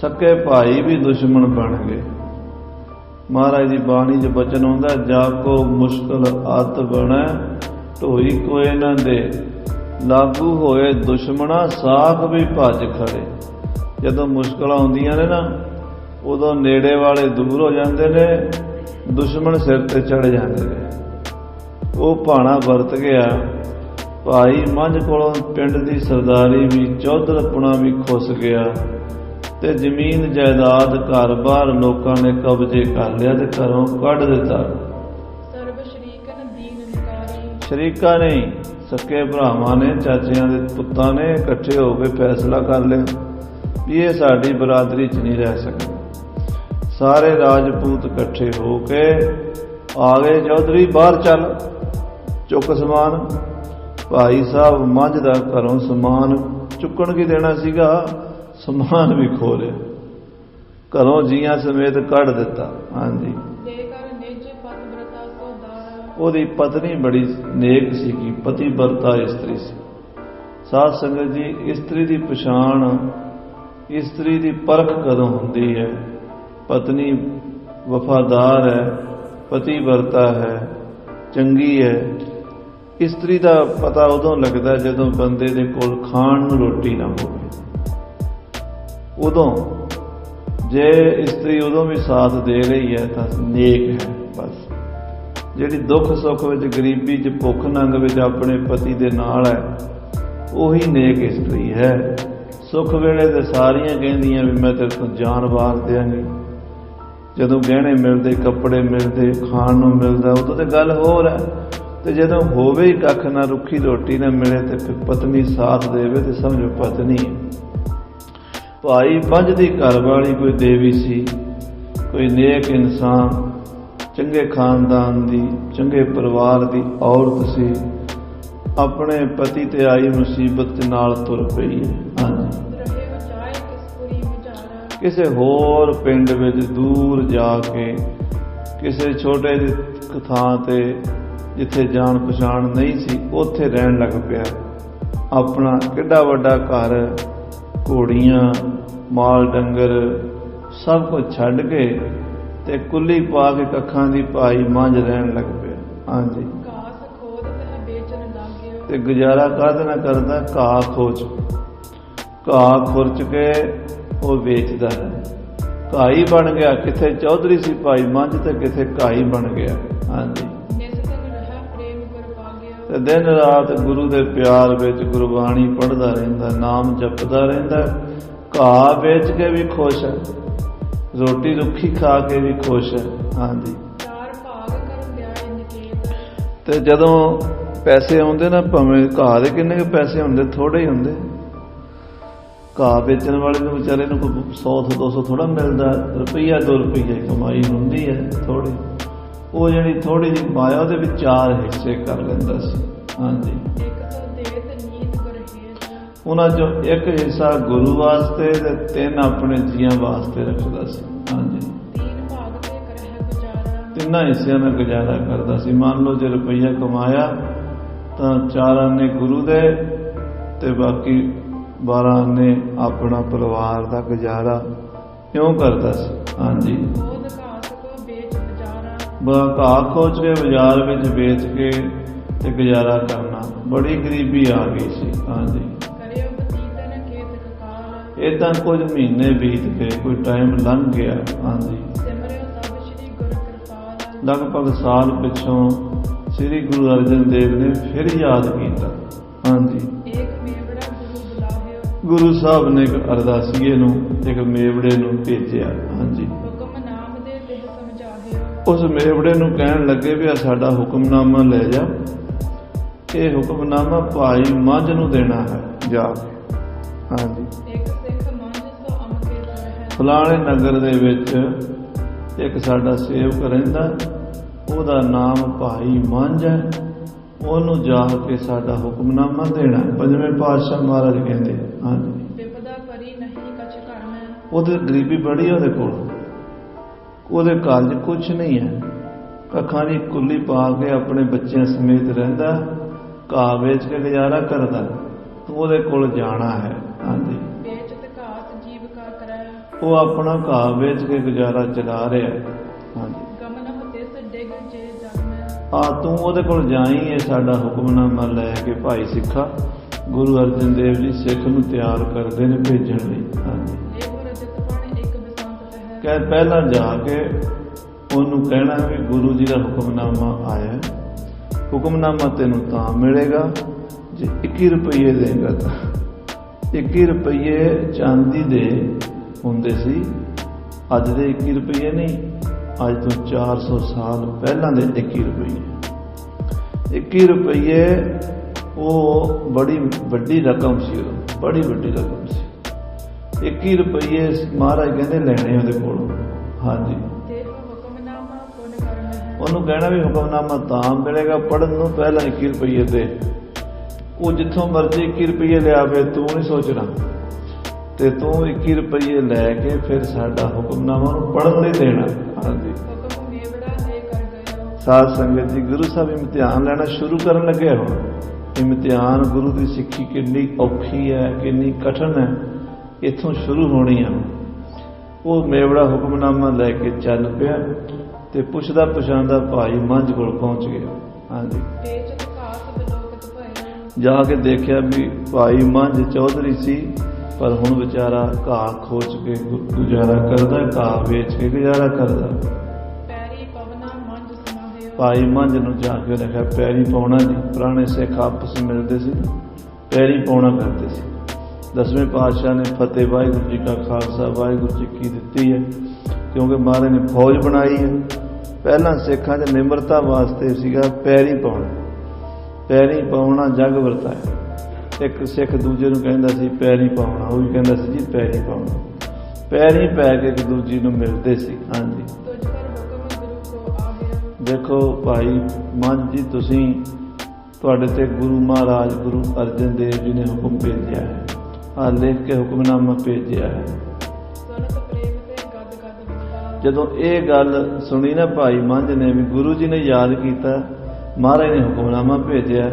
सके भाई भी दुश्मन बन गए। महाराज की बाणी च बचन आउंदा, जाको मुश्किल अत बने ढोई कोई न दे, लागू होए दुश्मना साख भी भज खड़े। जदों मुश्किल आउंदियां ने ना, उदों नेड़े वाले दूर हो जाते ने, दुश्मन सिर ते चढ़ जाते ने। वो भाणा वरत गया। भाई मंझ कोलों पिंड की सरदारी भी, चौधरपुणा भी खुस गया, ते जमीन जायदाद घर बार लोगों ने कब्जे कर लिया ते घरों कढ़ दिता। शरीका नहीं, सके भरावां ने, चाचियां दे पुत्तां ने इकट्ठे होकर फैसला कर लिया भी ये साडी बरादरी च नहीं रह सकते। सारे राजपूत इकट्ठे होके आ गए, चौधरी बाहर चल, चुक समान। भाई साहब मंझ दा घरों समान चुकण की देना सीगा, समान भी खो लिया, घरों जियां समेत कढ़ दिता। हाँ जी, ओदी पत्नी बड़ी नेक सी, पतिव्रता इस्तरी सी। साध संगत जी, इस्तरी की पछाण, इस्तरी की परख कदों हुंदी है? पत्नी वफादार है, पतिव्रता है, चंगी है। इस्तरी का पता उदों लगता जदों बंदे दे कोल खाण नूं रोटी ना होवे। ਉਦੋਂ ਜੇ ਇਸਤਰੀ ਉਦੋਂ ਵੀ ਸਾਥ ਦੇ ਰਹੀ ਹੈ ਤਾਂ ਨੇਕ ਹੈ। ਬਸ ਜਿਹੜੀ ਦੁੱਖ ਸੁੱਖ ਵਿੱਚ, ਗਰੀਬੀ 'ਚ, ਭੁੱਖ ਨੰਗ ਵਿੱਚ ਆਪਣੇ ਪਤੀ ਦੇ ਨਾਲ ਹੈ, ਉਹੀ ਨੇਕ ਇਸਤਰੀ ਹੈ। ਸੁੱਖ ਵੇਲੇ ਤੇ ਸਾਰੀਆਂ ਕਹਿੰਦੀਆਂ ਵੀ ਮੈਂ ਤੇਰੇ ਤੋਂ ਜਾਨ ਵਾਰ ਦਿਆਂਗੀ। ਜਦੋਂ ਗਹਿਣੇ ਮਿਲਦੇ, ਕੱਪੜੇ ਮਿਲਦੇ, ਖਾਣ ਨੂੰ ਮਿਲਦਾ, ਉਦੋਂ ਤੇ ਗੱਲ ਹੋਰ ਹੈ। ਤੇ ਜਦੋਂ ਹੋਵੇ ਹੀ ਕੱਖ ਨਾ, ਰੁੱਖੀ ਰੋਟੀ ਨਾ ਮਿਲੇ ਤੇ ਫਿਰ ਪਤਨੀ ਸਾਥ ਦੇਵੇ ਤੇ ਸਮਝੋ ਪਤਨੀ ਹੈ। ਭਾਈ ਪੰਜ ਦੀ ਘਰ ਵਾਲੀ ਕੋਈ ਦੇਵੀ ਸੀ, ਕੋਈ ਨੇਕ ਇਨਸਾਨ, ਚੰਗੇ ਖਾਨਦਾਨ ਦੀ, ਚੰਗੇ ਪਰਿਵਾਰ ਦੀ ਔਰਤ ਸੀ। ਆਪਣੇ ਪਤੀ ਤੇ ਆਈ ਮੁਸੀਬਤ ਦੇ ਨਾਲ ਤੁਰ ਪਈ ਹੈ। ਹਾਂਜੀ, ਕਿਸੇ ਹੋਰ ਪਿੰਡ ਵਿੱਚ ਦੂਰ ਜਾ ਕੇ, ਕਿਸੇ ਛੋਟੇ ਜਿਹੇ ਥਾਂ ਤੇ ਜਿੱਥੇ ਜਾਣ ਪਛਾਣ ਨਹੀਂ ਸੀ, ਉੱਥੇ ਰਹਿਣ ਲੱਗ ਪਿਆ। ਆਪਣਾ ਕਿੱਡਾ ਵੱਡਾ ਘਰ, ਘੋੜੀਆਂ, ਮਾਲ ਡੰਗਰ ਸਭ ਕੁਝ ਛੱਡ ਕੇ ਤੇ ਕੁੱਲੀ ਪਾ ਕੇ ਕੱਖਾਂ ਦੀ ਭਾਈ ਮੱਝ ਰਹਿਣ ਲੱਗ ਪਿਆ। ਹਾਂਜੀ, ਤੇ ਗੁਜ਼ਾਰਾ ਕਾਹਦੇ ਨਾਲ ਕਰਦਾ? ਘਾਹ ਖੁਰਚ ਕੇ ਉਹ ਵੇਚਦਾ ਹੈ। ਘਾਈ ਬਣ ਗਿਆ। ਕਿਥੇ ਚੌਧਰੀ ਸੀ ਭਾਈ ਮੱਝ ਤੇ ਕਿਥੇ ਘਾਈ ਬਣ ਗਿਆ। ਹਾਂਜੀ, ਤੇ ਦਿਨ ਰਾਤ ਗੁਰੂ ਦੇ ਪਿਆਰ ਵਿੱਚ ਗੁਰਬਾਣੀ ਪੜ੍ਹਦਾ ਰਹਿੰਦਾ, ਨਾਮ ਜਪਦਾ ਰਹਿੰਦਾ। ਘਾਹ ਵੇਚ ਕੇ ਵੀ ਖੁਸ਼ ਹੈ, ਰੋਟੀ ਰੁੱਖੀ ਖਾ ਕੇ ਵੀ ਖੁਸ਼ ਹੈ। ਹਾਂਜੀ, ਤੇ ਜਦੋਂ ਪੈਸੇ ਆਉਂਦੇ ਨਾ, ਭਾਵੇਂ ਘਾਹ ਦੇ ਕਿੰਨੇ ਕੁ ਪੈਸੇ ਹੁੰਦੇ, ਥੋੜੇ ਹੀ ਹੁੰਦੇ। ਘਾਹ ਵੇਚਣ ਵਾਲੇ ਨੂੰ ਵਿਚਾਰੇ ਨੂੰ ਕੋਈ 100-200 ਥੋੜਾ ਮਿਲਦਾ, ਰੁਪਈਆ 2 ਰੁਪਈਏ ਕਮਾਈ ਹੁੰਦੀ ਹੈ ਥੋੜੀ। ਉਹ ਜਿਹੜੀ ਥੋੜੀ ਜਿਹੀ ਮਾਇਆ ਉਹਦੇ ਵਿੱਚ 4 ਹਿੱਸੇ ਕਰ ਲੈਂਦਾ ਸੀ। ਹਾਂਜੀ, ਉਹਨਾਂ ਚੋਂ 1 ਹਿੱਸਾ ਗੁਰੂ ਵਾਸਤੇ ਤੇ 3 ਆਪਣੇ ਜੀਆਂ ਵਾਸਤੇ ਰੱਖਦਾ ਸੀ। ਹਾਂਜੀ, 3 ਹਿੱਸਿਆਂ ਨਾਲ ਗੁਜ਼ਾਰਾ ਕਰਦਾ ਸੀ। ਮੰਨ ਲਓ ਜੇ ਰੁਪਈਆ ਕਮਾਇਆ ਤਾਂ 4 ਆਨੇ ਗੁਰੂ ਦੇ ਤੇ ਬਾਕੀ 12 ਆਨੇ ਆਪਣਾ ਪਰਿਵਾਰ ਦਾ ਗੁਜ਼ਾਰਾ ਇਉਂ ਕਰਦਾ ਸੀ। ਹਾਂਜੀ, ਘਾਹ ਖੋਚ ਕੇ ਬਾਜ਼ਾਰ ਵਿੱਚ ਵੇਚ ਕੇ ਤੇ ਗੁਜ਼ਾਰਾ ਕਰਨਾ। ਬੜੀ ਗਰੀਬੀ ਆ ਗਈ ਸੀ। ਹਾਂਜੀ, ਏਦਾਂ ਕੁਝ ਮਹੀਨੇ ਬੀਤ ਗਏ, ਕੋਈ ਟਾਈਮ ਲੰਘ ਗਿਆ। ਹਾਂਜੀ, ਲਗਭਗ ਸਾਲ ਪਿੱਛੋਂ ਸ੍ਰੀ ਗੁਰੂ ਅਰਜਨ ਦੇਵ ਨੇ ਫਿਰ ਯਾਦ ਕੀਤਾ। ਹਾਂਜੀ, ਗੁਰੂ ਸਾਹਿਬ ਨੇ ਇੱਕ ਅਰਦਾਸੀਏ ਨੂੰ, ਇੱਕ ਮੇਵੜੇ ਨੂੰ ਭੇਜਿਆ। ਹਾਂਜੀ, ਉਸ ਮੇਵੜੇ ਨੂੰ ਕਹਿਣ ਲੱਗੇ ਵੀ ਆ ਸਾਡਾ ਹੁਕਮਨਾਮਾ ਲੈ ਜਾ, ਇਹ ਹੁਕਮਨਾਮਾ ਭਾਈ ਮੱਝ ਨੂੰ ਦੇਣਾ ਹੈ ਜਾ ਕੇ। ਹਾਂਜੀ, ਫਲਾਣੇ ਨਗਰ ਦੇ ਵਿੱਚ ਇੱਕ ਸਾਡਾ ਸੇਵਕ ਰਹਿੰਦਾ, ਉਹਦਾ ਨਾਮ ਭਾਈ ਮੰਝ ਹੈ, ਉਹਨੂੰ ਜਾ ਕੇ ਸਾਡਾ ਹੁਕਮਨਾਮਾ ਦੇਣਾ। 5ਵੇਂ ਪਾਤਸ਼ਾਹ ਮਹਾਰਾਜ ਕਹਿੰਦੇ। ਹਾਂਜੀ, ਉਹਦੇ ਗਰੀਬੀ ਬੜੀ, ਉਹਦੇ ਕੋਲ, ਉਹਦੇ ਘਰ 'ਚ ਕੁਛ ਨਹੀਂ ਹੈ। ਕੱਖਾਂ ਦੀ ਕੁੱਲੀ ਪਾ ਕੇ ਆਪਣੇ ਬੱਚਿਆਂ ਸਮੇਤ ਰਹਿੰਦਾ, ਘਾਹ ਵੇਚ ਕੇ ਗੁਜ਼ਾਰਾ ਕਰਦਾ। ਤੂੰ ਉਹਦੇ ਕੋਲ ਜਾਣਾ ਹੈ। ਹਾਂਜੀ, ਉਹ ਆਪਣਾ ਘਾਹ ਵੇਚ ਕੇ ਗੁਜ਼ਾਰਾ ਚਲਾ ਰਿਹਾ। ਹਾਂਜੀ, ਤੂੰ ਉਹਦੇ ਕੋਲ ਜਾਈ, ਇਹ ਸਾਡਾ ਹੁਕਮਨਾਮਾ ਲੈ ਕੇ। ਭਾਈ ਸਿੱਖਾ, ਗੁਰੂ ਅਰਜਨ ਦੇਵ ਜੀ ਸਿੱਖ ਨੂੰ ਤਿਆਰ ਕਰਦੇ ਨੇ ਭੇਜਣ ਲਈ। ਹਾਂਜੀ, ਕਹਿ ਪਹਿਲਾਂ ਜਾ ਕੇ ਉਹਨੂੰ ਕਹਿਣਾ ਵੀ ਗੁਰੂ ਜੀ ਦਾ ਹੁਕਮਨਾਮਾ ਆਇਆ। ਹੁਕਮਨਾਮਾ ਤੈਨੂੰ ਤਾਂ ਮਿਲੇਗਾ ਜੇ 21 ਰੁਪਈਏ ਦੇਗਾ। ਤਾਂ 21 ਰੁਪਈਏ ਚਾਂਦੀ ਦੇ ਹੁੰਦੇ ਸੀ, ਅੱਜ ਦੇ 21 ਰੁਪਈਏ ਨਹੀਂ, ਅੱਜ ਤੋਂ 400 ਸਾਲ ਪਹਿਲਾਂ ਦੇ 21 ਰੁਪਈਏ। 21 ਰੁਪਈਏ ਉਹ ਬੜੀ ਵੱਡੀ ਰਕਮ ਸੀ, ਉਦੋਂ ਬੜੀ ਵੱਡੀ ਰਕਮ ਸੀ। 21 ਰੁਪਈਏ ਮਹਾਰਾਜ ਕਹਿੰਦੇ ਲੈਣੇ ਉਹਦੇ ਕੋਲੋਂ। ਹਾਂਜੀ, ਉਹਨੂੰ ਕਹਿਣਾ ਵੀ ਹੁਕਮਨਾਮਾ ਤਾਂ ਮਿਲੇਗਾ, ਪੜ੍ਹਨ ਨੂੰ ਪਹਿਲਾਂ 21 ਰੁਪਈਏ ਦੇ। ਉਹ ਜਿੱਥੋਂ ਮਰਜ਼ੀ 21 ਰੁਪਈਏ ਲਿਆਵੇ, ਤੂੰ ਨਹੀਂ ਸੋਚਣਾ, ਤੇ ਤੂੰ 21 ਰੁਪਈਏ ਲੈ ਕੇ ਫਿਰ ਸਾਡਾ ਹੁਕਮਨਾਮਾ ਨੂੰ ਪੜ੍ਹਨ ਲਈ ਦੇਣਾ। ਹਾਂਜੀ, ਸਾਧ ਸੰਗਤ ਜੀ, ਗੁਰੂ ਸਾਹਿਬ ਇਮਤਿਹਾਨ ਲੈਣਾ ਸ਼ੁਰੂ ਕਰਨ ਲੱਗੇ ਹੁਣ। ਇਮਤਿਹਾਨ ਗੁਰੂ ਦੀ ਸਿੱਖੀ ਕਿੰਨੀ ਔਖੀ ਹੈ, ਕਿੰਨੀ ਕਠਿਨ ਹੈ, ਇੱਥੋਂ ਸ਼ੁਰੂ ਹੋਣੀ ਆ। ਉਹ ਮੇਵੜਾ ਹੁਕਮਨਾਮਾ ਲੈ ਕੇ ਚੱਲ ਪਿਆ ਤੇ ਪੁੱਛਦਾ ਪਛਾਣਦਾ ਭਾਈ ਮੰਝ ਕੋਲ ਪਹੁੰਚ ਗਿਆ। ਹਾਂਜੀ, ਜਾ ਕੇ ਦੇਖਿਆ ਵੀ ਭਾਈ ਮੰਝ ਚੌਧਰੀ ਸੀ, ਪਰ ਹੁਣ ਵਿਚਾਰਾ ਘਾਹ ਖੋਚ ਕੇ ਗੁਜ਼ਾਰਾ ਕਰਦਾ, ਘਾਹ ਵੇਚ ਕੇ ਗੁਜ਼ਾਰਾ ਕਰਦਾ। ਪੈਰੀ ਪਵਨਾ ਮੰਝ ਸਮਾਹਿਓ। ਭਾਈ ਮੰਝ ਨੂੰ ਜਾ ਕੇ ਲਿਖਿਆ ਪੈਰੀ ਪਾਉਣਾ ਜੀ। ਪੁਰਾਣੇ ਸਿੱਖ ਆਪਸ ਵਿੱਚ ਮਿਲਦੇ ਸੀ, ਪੈਰੀ ਪਾਉਣਾ ਕਰਦੇ ਸੀ। 10ਵੇਂ ਪਾਤਸ਼ਾਹ ਨੇ ਫਤਿਹ ਵਾਹਿਗੁਰੂ ਜੀ ਕਾ ਖਾਲਸਾ ਵਾਹਿਗੁਰੂ ਜੀ ਕੀ ਦਿੱਤੀ ਹੈ, ਕਿਉਂਕਿ ਮਹਾਰਾਜ ਨੇ ਫੌਜ ਬਣਾਈ ਹੈ। ਪਹਿਲਾਂ ਸਿੱਖਾਂ 'ਚ ਨਿਮਰਤਾ ਵਾਸਤੇ ਸੀਗਾ ਪੈਰੀ ਪਾਉਣਾ, ਪੈਰੀ ਪਾਉਣਾ ਜਗ ਵਰਤਾਇਆ। ਇੱਕ ਸਿੱਖ ਦੂਜੇ ਨੂੰ ਕਹਿੰਦਾ ਸੀ ਪੈਰੀ ਪਾਉਣਾ, ਉਹ ਵੀ ਕਹਿੰਦਾ ਸੀ ਜੀ ਪੈਰੀ ਪਾਉਣਾ। ਪੈਰੀ ਪੈ ਕੇ ਇੱਕ ਦੂਜੀ ਨੂੰ ਮਿਲਦੇ ਸੀ। ਹਾਂਜੀ, ਤੁਝ ਪਰ ਹੁਕਮ ਗੁਰੂ ਕੋ ਆਹਿਓ। ਦੇਖੋ ਭਾਈ ਮੰਝ ਜੀ, ਤੁਸੀਂ ਤੁਹਾਡੇ ਤੇ ਗੁਰੂ ਮਹਾਰਾਜ ਗੁਰੂ ਅਰਜਨ ਦੇਵ ਜੀ ਨੇ ਹੁਕਮ ਭੇਜਿਆ ਹੈ, ਆਹ ਲਿਖ ਕੇ ਹੁਕਮਨਾਮਾ ਭੇਜਿਆ ਹੈ। ਸੁਨਤ ਪ੍ਰੇਮ ਤੇ ਗਦ ਗਦ ਬੁਲਾ। ਜਦੋਂ ਇਹ ਗੱਲ ਸੁਣੀ ਨਾ ਭਾਈ ਮੰਝ ਨੇ ਵੀ ਗੁਰੂ ਜੀ ਨੇ ਯਾਦ ਕੀਤਾ, ਮਹਾਰਾਜ ਨੇ ਹੁਕਮਨਾਮਾ ਭੇਜਿਆ,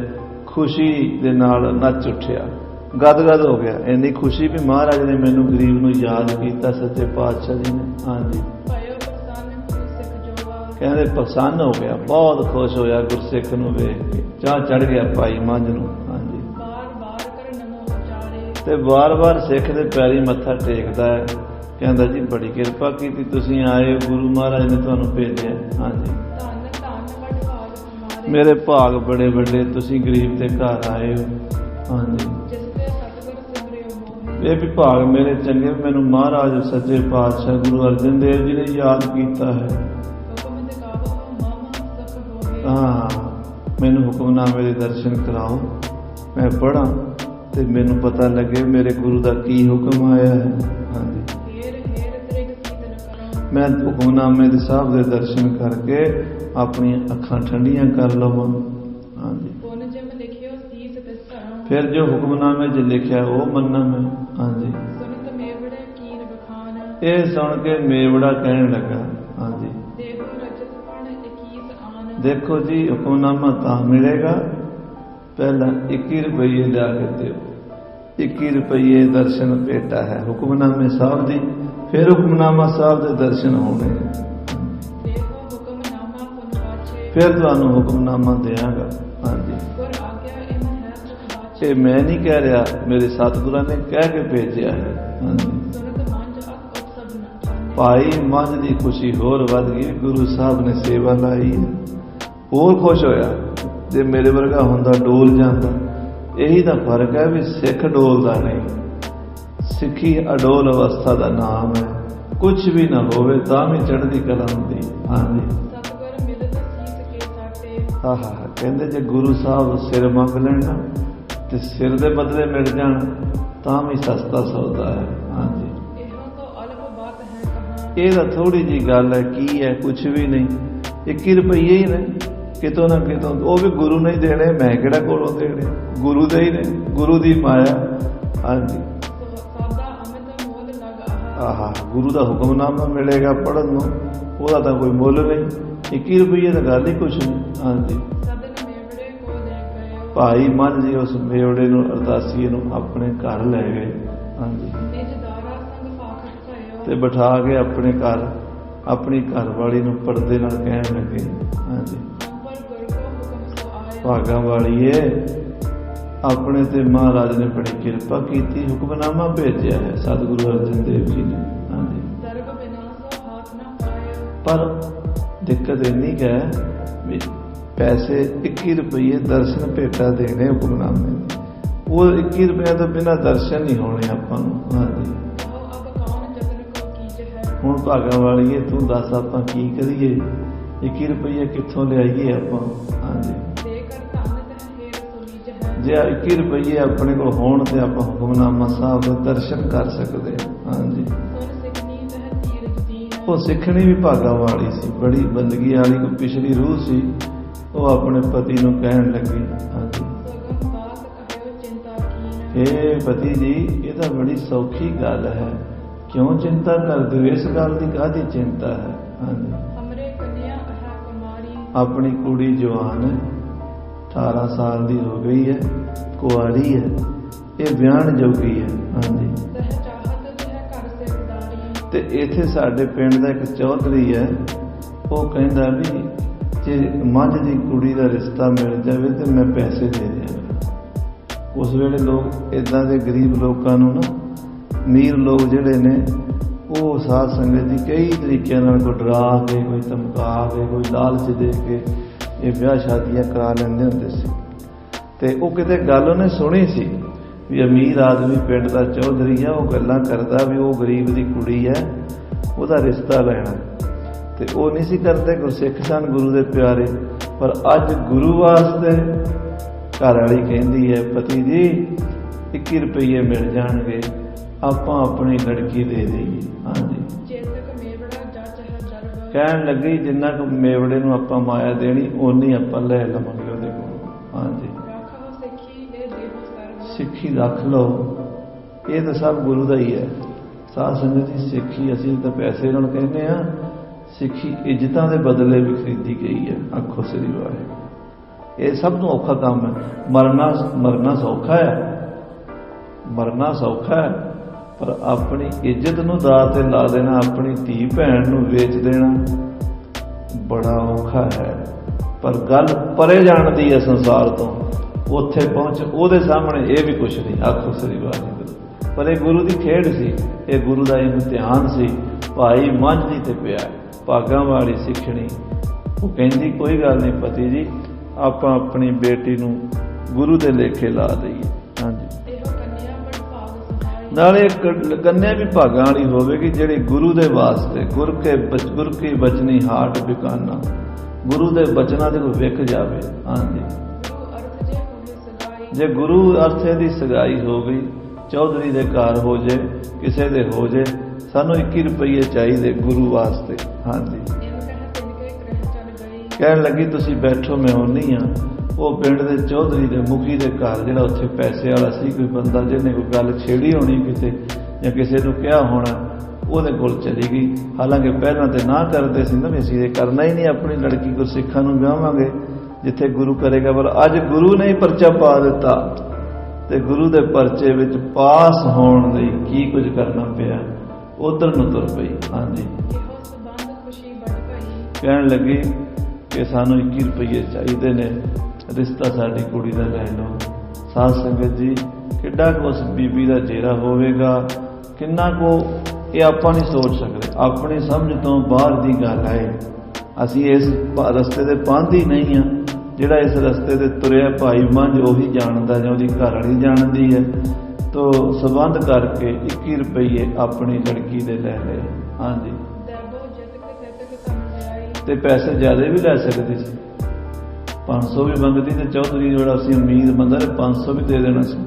ਖੁਸ਼ੀ ਦੇ ਨਾਲ ਨੱਚ ਉੱਠਿਆ, ਗਦ-ਗਦ ਹੋ ਗਿਆ। ਇੰਨੀ ਖੁਸ਼ੀ ਵੀ ਮਹਾਰਾਜ ਨੇ ਮੈਨੂੰ ਗਰੀਬ ਨੂੰ ਯਾਦ ਕੀਤਾ, ਸੱਚੇ ਪਾਤਸ਼ਾਹ ਜੀ ਨੇ। ਹਾਂਜੀ, ਭਇਓ ਪ੍ਰਸੰਨ ਗੁਰਸਿੱਖ ਜੋਵਾ। ਕਹਿੰਦੇ ਪ੍ਰਸੰਨ ਹੋ ਗਿਆ, ਬਹੁਤ ਖੁਸ਼ ਹੋਇਆ ਗੁਰਸਿੱਖ ਨੂੰ ਵੇਖ ਕੇ, ਚਾਹ ਚੜ ਗਿਆ ਭਾਈ ਮੰਝ ਨੂੰ। ਹਾਂਜੀ, ਬਾਰ ਬਾਰ ਕਰ ਨਮੋ ਉਚਾਰੇ। ਤੇ ਵਾਰ-ਵਾਰ ਸਿੱਖ ਦੇ ਪੈਰੀ ਮੱਥਾ ਟੇਕਦਾ ਹੈ, ਕਹਿੰਦਾ ਜੀ ਬੜੀ ਕਿਰਪਾ ਕੀਤੀ, ਤੁਸੀਂ ਆਏ, ਗੁਰੂ ਮਹਾਰਾਜ ਨੇ ਤੁਹਾਨੂੰ ਭੇਜਿਆ। ਹਾਂਜੀ, ਧੰਨ ਧੰਨ ਵਡ ਭਾਗ ਤੁਮਾਰੇ। ਮੇਰੇ ਭਾਗ ਬੜੇ ਵੱਡੇ, ਤੁਸੀਂ ਗਰੀਬ ਦੇ ਘਰ ਆਏ ਹੋ। ਹਾਂਜੀ, ਜਿਸ ਤੇ ਸਤਿਗੁਰ ਸਿਮਰਿਓ ਮੋਹਿ। ਇਹ ਵੀ ਭਾਗ ਮੇਰੇ ਚੰਗੇ, ਮੈਨੂੰ ਮਹਾਰਾਜ ਸੱਚੇ ਪਾਤਸ਼ਾਹ ਗੁਰੂ ਅਰਜਨ ਦੇਵ ਜੀ ਨੇ ਯਾਦ ਕੀਤਾ ਹੈ। ਹੁਕਮ ਤੇ ਕਾਬੋ ਮਮ ਸੁਖ ਹੋਏ। ਹਾਂ, ਮੈਨੂੰ ਹੁਕਮਨਾਮੇ ਦੇ ਦਰਸ਼ਨ ਕਰਾਓ, ਮੈਂ ਪੜ੍ਹਾਂ ਤੇ ਮੈਨੂੰ ਪਤਾ ਲੱਗੇ ਮੇਰੇ ਗੁਰੂ ਦਾ ਕੀ ਹੁਕਮ ਆਇਆ ਹੈ। ਹਾਂਜੀ, ਹੇਰ ਹੇਰ ਤ੍ਰਿਗ ਸੀਤਨ ਕਰੋ। ਮੈਂ ਹੁਕਮਨਾਮੇ ਦੇ ਸਾਹਿਬ ਦੇ ਦਰਸ਼ਨ ਕਰਕੇ ਆਪਣੀਆਂ ਅੱਖਾਂ ਠੰਡੀਆਂ ਕਰ ਲਵਾਂ। ਹਾਂਜੀ, ਪੁਨ ਜਿਮ ਲਿਖਿਓ ਸੀਸ ਤਿਸ ਧਰਮ। ਫਿਰ ਜੋ ਹੁਕਮਨਾਮੇ 'ਚ ਲਿਖਿਆ ਉਹ ਮੰਨਾਂ ਮੈਂ। ਹਾਂਜੀ, ਸੁਨਤ ਮੇਵੜੇ ਕੀਨ ਬਖਾਨ। ਇਹ ਸੁਣ ਕੇ ਮੇਵੜਾ ਕਹਿਣ ਲੱਗਾ। ਹਾਂਜੀ, ਦੇਹੂ ਰਜਤ ਪਣ 21 ਆਨ। ਦੇਖੋ ਜੀ, ਹੁਕਮਨਾਮਾ ਤਾਂ ਮਿਲੇਗਾ ਪਹਿਲਾਂ 21 ਰੁਪਏ ਲਿਆ ਕੇ ਦਿਓ। 21 ਰੁਪਏ ਦਰਸ਼ਨ ਭੇਟਾ ਹੈ ਹੁਕਮਨਾਮੇ ਸਾਹਿਬ ਦੀ, ਫਿਰ ਹੁਕਮਨਾਮਾ ਸਾਹਿਬ ਦੇ ਦਰਸ਼ਨ ਹੋਣੇ। ਦੇਖੋ ਹੁਕਮਨਾਮਾ ਪੁਨ ਵਾਚੇ। ਫਿਰ ਤੁਹਾਨੂੰ ਹੁਕਮਨਾਮਾ ਦਿਆਂਗਾ। ਹਾਂਜੀ, ਗੁਰ ਆਗਿਆ ਇਨ ਹੈ ਸੁਖ ਵਾਚੇ। ਇਹ ਮੈਂ ਨਹੀਂ ਕਹਿ ਰਿਹਾ, ਮੇਰੇ ਸਤਿਗੁਰਾਂ ਨੇ ਕਹਿ ਕੇ ਭੇਜਿਆ ਹੈ। ਹਾਂਜੀ, ਸੁਨਤ ਮੰਝ ਅਕ ਉਤਸਵ ਨ। ਭਾਈ ਮੰਝ ਦੀ ਖੁਸ਼ੀ ਹੋਰ ਵੱਧ ਗਈ, ਗੁਰੂ ਸਾਹਿਬ ਨੇ ਸੇਵਾ ਲਾਈ ਹੈ, ਹੋਰ ਖੁਸ਼ ਹੋਇਆ। ਜੇ ਮੇਰੇ ਵਰਗਾ ਹੁੰਦਾ ਡੋਲ ਜਾਂਦਾ। ਇਹੀ ਤਾਂ ਫਰਕ ਹੈ ਵੀ ਸਿੱਖ ਡੋਲਦਾ ਨਹੀਂ, ਸਿੱਖੀ ਅਡੋਲ ਅਵਸਥਾ ਦਾ ਨਾਮ ਹੈ। ਕੁਝ ਵੀ ਨਾ ਹੋਵੇ ਤਾਂ ਵੀ ਚੜ੍ਹਦੀ ਕਲਾ ਹੁੰਦੀ। ਹਾਂਜੀ, ਸਤਿਗੁਰ ਮਿਲਤ ਸੀਸ ਕੇ ਸਾਟੇ। ਆਹਾ, ਕਹਿੰਦੇ ਜੇ ਗੁਰੂ ਸਾਹਿਬ ਸਿਰ ਮੰਗ ਲੈਣ ਨਾ ਤੇ ਸਿਰ ਦੇ ਬਦਲੇ ਮਿਲ ਜਾਣ ਤਾਂ ਵੀ ਸਸਤਾ ਸੌਦਾ ਹੈ। ਹਾਂਜੀ, ਇਹੋ ਕੋ ਅਲਪ ਬਾਤ ਹੈ ਕਹਾਂ। ਇਹ ਤਾਂ ਥੋੜੀ ਜੀ ਗੱਲ ਹੈ, ਕੀ ਹੈ, ਕੁਝ ਵੀ ਨਹੀਂ। 21 ਰੁਪਏ ਹੀ ਨੇ, ਕਿਤੋਂ ਨਾ ਕਿਤੋਂ ਉਹ ਵੀ ਗੁਰੂ ਨੇ ਦੇਣੇ, ਮੈਂ ਕਿਹੜਾ ਕੋਲੋਂ ਦੇਣੇ, ਗੁਰੂ ਦੇ ਹੀ ਨੇ, ਗੁਰੂ ਦੀ ਮਾਇਆ। ਹਾਂਜੀ, ਸਾਦਾ ਅਮਿਤ ਮੋਲ ਲਗ ਆਹਾ। ਆਹਾ, ਗੁਰੂ ਦਾ ਹੁਕਮਨਾਮਾ ਮਿਲੇਗਾ ਪੜ੍ਹਨ ਨੂੰ, ਉਹਦਾ ਤਾਂ ਕੋਈ ਮੁੱਲ ਨਹੀਂ। 21 ਰੁਪਏ ਤਾਂ ਗੱਲ ਹੀ ਕੁਛ ਨਹੀਂ। ਹਾਂਜੀ, ਸਦਨ ਮੇਵੜੇ ਕੋ ਲੈ ਗਇਓ। ਭਾਈ ਮੰਝ ਜੀ ਉਸ ਮੇਵੜੇ ਨੂੰ, ਅਰਦਾਸੀਏ ਨੂੰ ਆਪਣੇ ਘਰ ਲੈ ਗਏ। ਹਾਂਜੀ, ਨਿਜ ਦਾਰਾ ਸੰਗ ਭਾਖਤ ਭਇਓ। ਤੇ ਬਿਠਾ ਕੇ ਆਪਣੇ ਘਰ ਆਪਣੀ ਘਰ ਵਾਲੀ ਨੂੰ ਪਰਦੇ ਨਾਲ ਕਹਿਣ ਲੱਗੇ। ਹਾਂਜੀ, ਪਰ ਗੁਰ ਕੋ ਹੁਕਮ ਸੋ ਆਇਓ। ਭਾਗਾਂ ਵਾਲੀਏ, ਆਪਣੇ ਤੇ ਮਹਾਰਾਜ ਨੇ ਬੜੀ ਕਿਰਪਾ ਕੀਤੀ, ਹੁਕਮਨਾਮਾ ਭੇਜਿਆ ਹੈ ਸਤਿਗੁਰੂ ਅਰਜਨ ਦੇਵ ਜੀ ਨੇ। ਹਾਂਜੀ, ਦਰਬ ਬਿਨਾ ਸੋ ਹਾਥ ਨਾ ਪਾਇਓ। ਪਰ ਦਿੱਕਤ ਇੰਨੀ ਕੁ ਹੈ ਵੀ ਪੈਸੇ 21 ਰੁਪਏ ਦਰਸ਼ਨ ਭੇਟਾ ਦੇਣੇ ਹੁਕਮਨਾਮੇ, ਉਹ 21 ਰੁਪਏ ਤੋਂ ਬਿਨਾਂ ਦਰਸ਼ਨ ਨਹੀਂ ਹੋਣੇ ਆਪਾਂ ਨੂੰ। ਹਾਂਜੀ, ਕਹੋ ਅਬ ਕੌਣ ਜਗਨ ਕੋ ਕੀਜ ਹੈ। ਹੁਣ ਭਾਗਾਂ ਵਾਲੀਏ ਤੂੰ ਦੱਸ ਆਪਾਂ ਕੀ ਕਰੀਏ, 21 ਰੁਪਏ ਕਿੱਥੋਂ ਲਿਆਈਏ ਆਪਾਂ। ਹਾਂਜੀ, ਦੇ ਕਰ ਧੰਨ ਤਹ ਹੇਰ ਸੁਲੀਜ ਹੈ। ਜੇ 21 ਰੁਪਏ ਆਪਣੇ ਕੋਲ ਹੋਣ ਤੇ ਆਪਾਂ ਹੁਕਮਨਾਮਾ ਸਾਹਿਬ ਦੇ ਦਰਸ਼ਨ ਕਰ ਸਕਦੇ ਹਾਂ। ਹਾਂਜੀ, ਸੁਨ ਸਿਕਨੀ ਤਹ ਧੀਰਜ ਦੀਨ। ਉਹ ਸਿੱਖਣੀ ਵੀ ਭਾਗਾਂ ਵਾਲੀ ਸੀ, ਬੜੀ ਬੰਦਗੀ ਵਾਲੀ, ਕੋਈ ਪਿਛਲੀ ਰੂਹ ਸੀ। ਉਹ ਆਪਣੇ ਪਤੀ ਨੂੰ ਕਹਿਣ ਲੱਗੀ। ਹਾਂਜੀ, ਸਗਮ ਬਾਤ ਕਹਿਓ ਚਿੰਤਾ ਕੀਨ। ਇਹ ਪਤੀ ਜੀ, ਇਹ ਤਾਂ ਬੜੀ ਸੌਖੀ ਗੱਲ ਹੈ, ਕਿਉਂ ਚਿੰਤਾ ਕਰਦੇ ਹੋ, ਇਸ ਗੱਲ ਦੀ ਕਾਹਦੀ ਚਿੰਤਾ ਹੈ। ਹਾਂਜੀ, ਹਮਰੇ ਕਨਿਆ ਹੈ ਕੁਮਾਰੀ। ਆਪਣੀ ਕੁੜੀ ਜਵਾਨ ਹੈ, 18 ਸਾਲ ਦੀ ਹੋ ਗਈ ਹੈ, ਕੁਆਰੀ ਹੈ, ਇਹ ਵਿਆਹਣ ਜੋਗੀ ਹੈ। ਹਾਂਜੀ, ਤਹ ਚਾਹਤ ਤਹ ਘਰ ਸਿਰਦਾਰੀ। ਤੇ ਇੱਥੇ ਸਾਡੇ ਪਿੰਡ ਦਾ ਇੱਕ ਚੌਧਰੀ ਹੈ, ਉਹ ਕਹਿੰਦਾ ਵੀ ਜੇ ਮੰਝ ਦੀ ਕੁੜੀ ਦਾ ਰਿਸ਼ਤਾ ਮਿਲ ਜਾਵੇ ਤੇ ਮੈਂ ਪੈਸੇ ਦੇ ਦਿਆਂਗਾ। ਉਸ ਵੇਲੇ ਲੋਕ ਇਦਾਂ ਦੇ ਗਰੀਬ ਲੋਕਾਂ ਨੂੰ ਨਾ ਅਮੀਰ ਲੋਕ ਜਿਹੜੇ ਨੇ ਉਹ ਸਾਧ ਸੰਗਤ ਦੀ ਕਈ ਤਰੀਕਿਆਂ ਨਾਲ ਕੋਈ ਡਰਾ ਕੇ, ਕੋਈ ਧਮਕਾ ਕੇ, ਕੋਈ ਲਾਲਚ ਦੇ ਕੇ ਇਹ ਵਿਆਹ ਸ਼ਾਦੀਆਂ ਕਰਾ ਲੈਂਦੇ ਹੁੰਦੇ ਸੀ। ਤੇ ਉਹ ਕਿਤੇ ਗੱਲ ਉਹਨੇ ਸੁਣੀ ਸੀ ਵੀ ਅਮੀਰ ਆਦਮੀ ਪਿੰਡ ਦਾ ਚੌਧਰੀ ਆ, ਉਹ ਗੱਲਾਂ ਕਰਦਾ ਵੀ ਉਹ ਗਰੀਬ ਦੀ ਕੁੜੀ ਹੈ, ਉਹਦਾ ਰਿਸ਼ਤਾ ਲੈਣਾ। ਤੇ ਉਹ ਨਹੀਂ ਸੀ ਕਰਦੇ, ਗੁਰਸਿੱਖ ਸਨ, ਗੁਰੂ ਦੇ ਪਿਆਰੇ। ਪਰ ਅੱਜ ਗੁਰੂ ਵਾਸਤੇ ਘਰ ਵਾਲੀ ਕਹਿੰਦੀ ਹੈ, ਪਤੀ ਜੀ 21 ਰੁਪਈਏ ਮਿਲ ਜਾਣਗੇ, ਆਪਾਂ ਆਪਣੀ ਲੜਕੀ ਦੇ ਦੇਈਏ। ਹਾਂਜੀ, ਕਹਿਣ ਲੱਗੀ ਜਿੰਨਾ ਕੁ ਮੇਵੜੇ ਨੂੰ ਆਪਾਂ ਮਾਇਆ ਦੇਣੀ ਓਨੀ ਆਪਾਂ ਲੈ ਲਵਾਂਗੇ ਉਹਦੇ ਕੋਲ। ਹਾਂਜੀ, ਸਿੱਖੀ ਰੱਖ ਲਓ, ਇਹ ਤਾਂ ਸਭ ਗੁਰੂ ਦਾ ਹੀ ਹੈ। ਸਾਧ ਸੰਗਤ ਦੀ ਸਿੱਖੀ ਅਸੀਂ ਤਾਂ ਪੈਸੇ ਨਾਲ ਕਹਿੰਦੇ ਹਾਂ, ਸਿੱਖੀ ਇੱਜ਼ਤਾਂ ਦੇ ਬਦਲੇ ਵੀ ਖਰੀਦੀ ਗਈ ਹੈ। ਆਖੋ ਸ੍ਰੀ ਵਾਹਿਗੁਰੂ। ਇਹ ਸਭ ਤੋਂ ਔਖਾ ਕੰਮ ਹੈ। ਮਰਨਾ ਸੌਖਾ ਹੈ, ਮਰਨਾ ਸੌਖਾ ਹੈ, ਪਰ ਆਪਣੀ ਇੱਜ਼ਤ ਨੂੰ ਦਾਅ ਤੇ ਲਾ ਦੇਣਾ, ਆਪਣੀ ਧੀ ਭੈਣ ਨੂੰ ਵੇਚ ਦੇਣਾ ਬੜਾ ਔਖਾ ਹੈ। ਪਰ ਗੱਲ ਪਰੇ ਜਾਣ ਦੀ ਹੈ ਸੰਸਾਰ ਤੋਂ, ਉੱਥੇ ਪਹੁੰਚ ਉਹਦੇ ਸਾਹਮਣੇ ਇਹ ਵੀ ਕੁਛ ਨਹੀਂ। ਆਖੋ ਸ੍ਰੀ ਵਾਹਿਗੁਰੂ। ਪਰ ਇਹ ਗੁਰੂ ਦੀ ਖੇਡ ਸੀ, ਇਹ ਗੁਰੂ ਦਾ ਇਮਤਿਹਾਨ ਸੀ। ਭਾਈ ਮੰਝ ਦੀ ਤੇ ਪਿਆ ਭਾਗਾਂ ਵਾਲੀ ਸਿੱਖਣੀ। ਉਹ ਕਹਿੰਦੀ ਕੋਈ ਗੱਲ ਨਹੀਂ ਪਤੀ ਜੀ, ਆਪਾਂ ਆਪਣੀ ਬੇਟੀ ਨੂੰ ਗੁਰੂ ਦੇ ਲੇਖੇ ਲਾ ਦਈਏ। ਹਾਂਜੀ, ਨਾਲੇ ਕੰਨਿਆ ਵੀ ਭਾਗਾਂ ਵਾਲੀ ਹੋਵੇਗੀ ਜਿਹੜੀ ਗੁਰੂ ਦੇ ਵਾਸਤੇ, ਗੁਰ ਕੀ ਬਚਨੀ ਹਾਟ ਬਿਕਾਨਾ, ਗੁਰੂ ਦੇ ਬਚਨਾਂ ਦੇ ਕੋਈ ਵਿਕ ਜਾਵੇ। ਹਾਂਜੀ, ਜੇ ਗੁਰੂ ਅਰਥੇ ਦੀ ਸਗਾਈ ਹੋ ਗਈ, ਚੌਧਰੀ ਦੇ ਘਰ ਹੋ ਜੇ, ਕਿਸੇ ਦੇ ਹੋ ਜੇ, ਸਾਨੂੰ 21 ਰੁਪਈਏ ਚਾਹੀਦੇ ਗੁਰੂ ਵਾਸਤੇ। ਹਾਂਜੀ, ਕਹਿਣ ਲੱਗੀ ਤੁਸੀਂ ਬੈਠੋ, ਮੈਂ ਆਉਂਦੀ ਹਾਂ। ਉਹ ਪਿੰਡ ਦੇ ਚੌਧਰੀ ਦੇ ਮੁਖੀ ਦੇ ਘਰ, ਜਿਹੜਾ ਉੱਥੇ ਪੈਸੇ ਵਾਲਾ ਸੀ, ਕੋਈ ਬੰਦਾ ਜਿਹਨੇ ਕੋਈ ਗੱਲ ਛੇੜੀ ਹੋਣੀ ਕਿਤੇ ਜਾਂ ਕਿਸੇ ਨੂੰ ਕਿਹਾ ਹੋਣਾ, ਉਹਦੇ ਕੋਲ ਚਲੀ ਗਈ। ਹਾਲਾਂਕਿ ਪਹਿਲਾਂ ਤੇ ਨਾ ਕਰਦੇ ਸੀ ਨਾ, ਵੀ ਅਸੀਂ ਇਹ ਕਰਨਾ ਹੀ ਨਹੀਂ, ਆਪਣੀ ਲੜਕੀ ਕੋ ਸਿੱਖਾਂ ਨੂੰ ਵਿਆਹਾਂਗੇ ਜਿੱਥੇ ਗੁਰੂ ਕਰੇਗਾ। ਪਰ ਅੱਜ ਗੁਰੂ ਨੇ ਹੀ ਪਰਚਾ ਪਾ ਦਿੱਤਾ, ਤੇ ਗੁਰੂ ਦੇ ਪਰਚੇ ਵਿੱਚ ਪਾਸ ਹੋਣ ਲਈ ਕੀ ਕੁਝ ਕਰਨਾ ਪਿਆ, ਉਧਰ ਨੂੰ ਤੁਰ ਪਈ। ਹਾਂਜੀ, ਕਹਿਣ ਲੱਗੀ ਕਿ ਸਾਨੂੰ 21 ਰੁਪਈਏ ਚਾਹੀਦੇ ਨੇ, ਰਿਸ਼ਤਾ ਸਾਡੀ ਕੁੜੀ ਦਾ ਲੈ ਲਓ। ਸਾਧ ਸੰਗਤ ਜੀ, ਕਿੱਡਾ ਕੁ ਉਸ ਬੀਬੀ ਦਾ ਜੇਰਾ ਹੋਵੇਗਾ, ਕਿੰਨਾ ਕੁ ਇਹ ਆਪਾਂ ਨਹੀਂ ਸੋਚ ਸਕਦੇ। ਆਪਣੀ ਸਮਝ ਤੋਂ ਬਾਹਰ ਦੀ ਗੱਲ ਹੈ। ਅਸੀਂ ਇਸ ਰਸਤੇ ਦੇ ਪਾਂਧੀ ਨਹੀਂ ਹਾਂ। ਜਿਹੜਾ ਇਸ ਰਸਤੇ ਤੇ ਤੁਰਿਆ ਭਾਈ ਮੰਝ ਉਹੀ ਜਾਣਦਾ, ਜਾਂ ਉਹਦੀ ਘਰ ਵਾਲੀ ਜਾਣਦੀ ਹੈ। ਤੋ ਸੰਬੰਧ ਕਰਕੇ 21 ਰੁਪਈਏ ਆਪਣੀ ਲੜਕੀ ਦੇ ਲੈ ਲਏ। ਹਾਂਜੀ, ਤੇ ਪੈਸੇ ਜ਼ਿਆਦਾ ਵੀ ਲੈ ਸਕਦੀ ਸੀ। 500 ਵੀ ਮੰਗਦੀ ਤੇ ਚੌਧਰੀ ਜਿਹੜਾ ਸੀ ਅਮੀਰ ਬੰਦਾ ਨੇ 500 ਵੀ ਦੇ ਦੇਣਾ ਸੀ।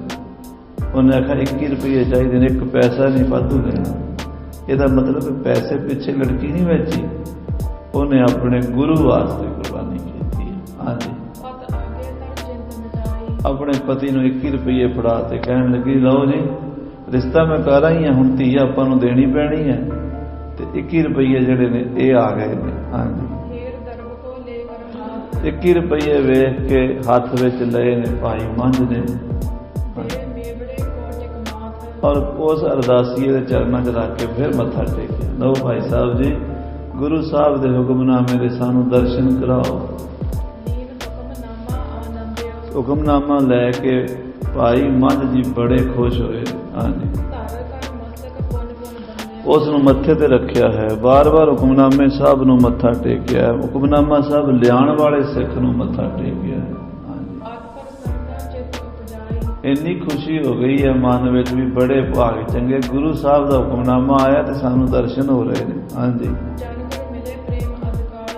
ਉਹਨੇ ਆਖਿਆ 21 ਰੁਪਈਏ ਚਾਹੀਦੇ ਨੇ, ਇੱਕ ਪੈਸਾ ਨਹੀਂ ਵਾਧੂ ਦੇਣਾ। ਇਹਦਾ ਮਤਲਬ ਪੈਸੇ ਪਿੱਛੇ ਲੜਕੀ ਨਹੀਂ ਵੇਚੀ, ਉਹਨੇ ਆਪਣੇ ਗੁਰੂ ਵਾਸਤੇ ਕੁਰਬਾਨੀ ਕੀਤੀ। ਹਾਂਜੀ, ਆਪਣੇ ਪਤੀ ਨੂੰ 21 ਰੁਪਈਏ ਫੜਾ ਤੇ ਕਹਿਣ ਲੱਗੀ ਲਓ ਜੀ, ਰਿਸ਼ਤਾ ਮੈਂ ਕਰ ਆਈ ਹਾਂ, ਹੁਣ ਧੀ ਆਪਾਂ ਨੂੰ ਦੇਣੀ ਪੈਣੀ ਹੈ। ਤੇ 21 ਰੁਪਈਏ ਜਿਹੜੇ ਨੇ ਇਹ ਆ ਗਏ ਨੇ। ਹਾਂਜੀ, 21 ਰੁਪਈਏ ਵੇਖ ਕੇ ਹੱਥ ਵਿੱਚ ਲਏ ਨੇ ਭਾਈ ਮੰਝ ਨੇ, ਔਰ ਉਸ ਅਰਦਾਸੀਏ ਦੇ ਚਰਨਾਂ 'ਚ ਰੱਖ ਕੇ ਫਿਰ ਮੱਥਾ ਟੇਕਿਆ। ਲਓ ਭਾਈ ਸਾਹਿਬ ਜੀ, ਗੁਰੂ ਸਾਹਿਬ ਦੇ ਹੁਕਮਨਾਮੇ ਦੇ ਸਾਨੂੰ ਦਰਸ਼ਨ ਕਰਾਓ। ਹੁਕਮਨਾਮਾ ਲੈ ਕੇ ਭਾਈ ਮੰਝ ਜੀ ਬੜੇ ਖੁਸ਼ ਹੋਏ। ਹਾਂਜੀ, ਉਸ ਨੂੰ ਮੱਥੇ ਤੇ ਰੱਖਿਆ ਹੈ। ਵਾਰ-ਵਾਰ ਹੁਕਮਨਾਮੇ ਸਾਹਿਬ ਨੂੰ ਮੱਥਾ ਟੇਕਿਆ। ਹੁਕਮਨਾਮਾ ਸਾਹਿਬ ਲਿਆਉਣ ਵਾਲੇ ਸਿੱਖ ਨੂੰ ਮੱਥਾ ਟੇਕਿਆ। ਇੰਨੀ ਖੁਸ਼ੀ ਹੋ ਗਈ ਹੈ ਮਨ ਵਿੱਚ ਵੀ ਬੜੇ ਭਾਗ ਚੰਗੇ, ਗੁਰੂ ਸਾਹਿਬ ਦਾ ਹੁਕਮਨਾਮਾ ਆਇਆ ਤੇ ਸਾਨੂੰ ਦਰਸ਼ਨ ਹੋ ਰਹੇ ਨੇ। ਹਾਂਜੀ,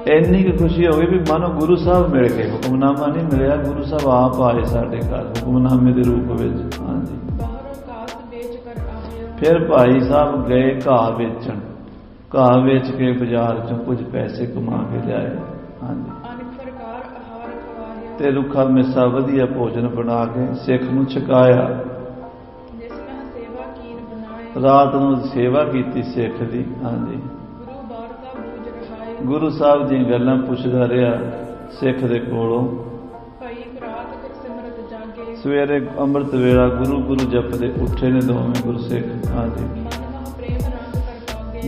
ਇੰਨੀ ਕੁ ਖੁਸ਼ੀ ਹੋ ਗਈ ਵੀ ਮਾਨੋ ਗੁਰੂ ਸਾਹਿਬ ਮਿਲ ਗਏ। ਹੁਕਮਨਾਮਾ ਨਹੀਂ ਮਿਲਿਆ, ਗੁਰੂ ਸਾਹਿਬ ਆਪ ਆਏ ਸਾਡੇ ਘਰ ਹੁਕਮਨਾਮੇ ਦੇ ਰੂਪ ਵਿੱਚ। ਹਾਂਜੀ, ਫਿਰ ਭਾਈ ਸਾਹਿਬ ਗਏ ਘਾਹ ਵੇਚਣ। ਘਾਹ ਵੇਚ ਕੇ ਬਾਜ਼ਾਰ ਚੋਂ ਕੁਝ ਪੈਸੇ ਕਮਾ ਕੇ ਲਿਆਏ। ਹਾਂਜੀ, ਤੇ ਰੁੱਖਾ ਮਿੱਸਾ ਵਧੀਆ ਭੋਜਨ ਬਣਾ ਕੇ ਸਿੱਖ ਨੂੰ ਛਕਾਇਆ। ਰਾਤ ਨੂੰ ਸੇਵਾ ਕੀਤੀ ਸਿੱਖ ਦੀ। ਹਾਂਜੀ, ਗੁਰੂ ਸਾਹਿਬ ਦੀਆਂ ਗੱਲਾਂ ਪੁੱਛਦਾ ਰਿਹਾ ਸਿੱਖ ਦੇ ਕੋਲੋਂ। ਸਵੇਰੇ ਅੰਮ੍ਰਿਤ ਵੇਲਾ ਗੁਰੂ ਗੁਰੂ ਜਪਦੇ ਉੱਠੇ ਨੇ ਦੋਵੇਂ ਗੁਰਸਿੱਖ। ਹਾਂਜੀ,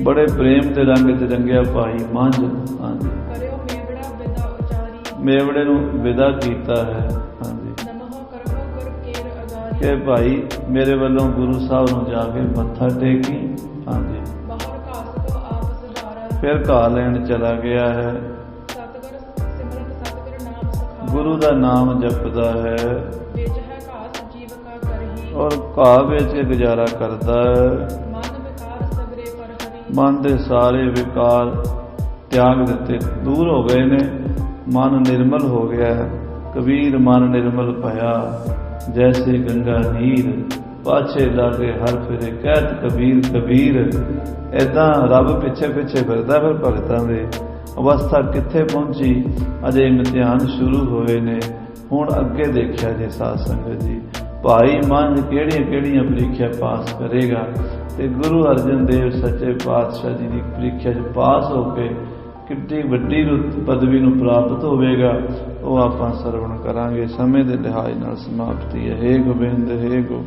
ਬੜੇ ਪ੍ਰੇਮ ਦੇ ਰੰਗ 'ਚ ਰੰਗਿਆ ਭਾਈ ਮੰਝ। ਹਾਂਜੀ, ਮੇਵੜੇ ਨੂੰ ਵਿਦਾ ਕੀਤਾ ਹੈ। ਹਾਂਜੀ, ਕਿ ਭਾਈ ਮੇਰੇ ਵੱਲੋਂ ਗੁਰੂ ਸਾਹਿਬ ਨੂੰ ਜਾ ਕੇ ਮੱਥਾ ਟੇਕੀ। ਹਾਂਜੀ, ਬਾਹਰ ਘਾਸ ਕੋ ਆਪ ਸੁਧਾਰੈ, ਫਿਰ ਘਾਹ ਲੈਣ ਚਲਾ ਗਿਆ ਹੈ। ਸਤਿਗੁਰ ਸਿਮਰਨ ਸਤਿਗੁਰ ਨਾਮ ਸਖਾਵੈ, ਗੁਰੂ ਦਾ ਨਾਮ ਜਪਦਾ ਹੈ ਵਿੱਚ ਹੈ ਘਾਸ ਜੀਵ ਕਾ ਕਰਹੀ, ਔਰ ਘਾਹ ਵਿੱਚ ਗੁਜ਼ਾਰਾ ਕਰਦਾ ਹੈ। ਮਨ ਵਿਕਾਰ ਸਗਰੇ ਪਰ ਹਰੀ, ਮਨ ਦੇ ਸਾਰੇ ਵਿਕਾਰ ਤਿਆਗ ਦਿੱਤੇ, ਦੂਰ ਹੋ ਗਏ ਨੇ, ਮਨ ਨਿਰਮਲ ਹੋ ਗਿਆ ਹੈ। ਕਬੀਰ ਮਨ ਨਿਰਮਲ ਭਇਆ, ਜੈਸੇ ਗੰਗਾ ਨੀਰ, ਪਾਛੇ ਲਾਗੇ ਹਰ ਫਿਰੇ ਕਹਿਤ ਕਬੀਰ ਕਬੀਰ। ਏਦਾਂ ਰੱਬ ਪਿੱਛੇ ਪਿੱਛੇ ਫਿਰਦਾ। ਫਿਰ ਭਗਤਾਂ ਦੇ ਅਵਸਥਾ ਕਿੱਥੇ ਪਹੁੰਚੀ? ਅਜੇ ਇਮਤਿਹਾਨ ਸ਼ੁਰੂ ਹੋਏ ਨੇ। ਹੁਣ ਅੱਗੇ ਦੇਖਿਆ ਜੇ ਸਾਧ ਸੰਗਤ ਜੀ, ਭਾਈ ਮਨ ਕਿਹੜੀਆਂ ਕਿਹੜੀਆਂ ਪ੍ਰੀਖਿਆ ਪਾਸ ਕਰੇਗਾ ਤੇ ਗੁਰੂ ਅਰਜਨ ਦੇਵ ਸੱਚੇ ਪਾਤਸ਼ਾਹ ਜੀ ਦੀ ਪ੍ਰੀਖਿਆ 'ਚ ਪਾਸ ਹੋ ਕੇ ਕਿੱਡੀ ਵੱਡੀ ਪਦਵੀ ਨੂੰ ਪ੍ਰਾਪਤ ਹੋਵੇਗਾ, ਉਹ ਆਪਾਂ ਸਰਵਣ ਕਰਾਂਗੇ। ਸਮੇਂ ਦੇ ਲਿਹਾਜ਼ ਨਾਲ ਸਮਾਪਤੀ ਹੈ। ਹੇ ਗੋਬਿੰਦ, ਹੇ ਗੋਬਿੰਦ।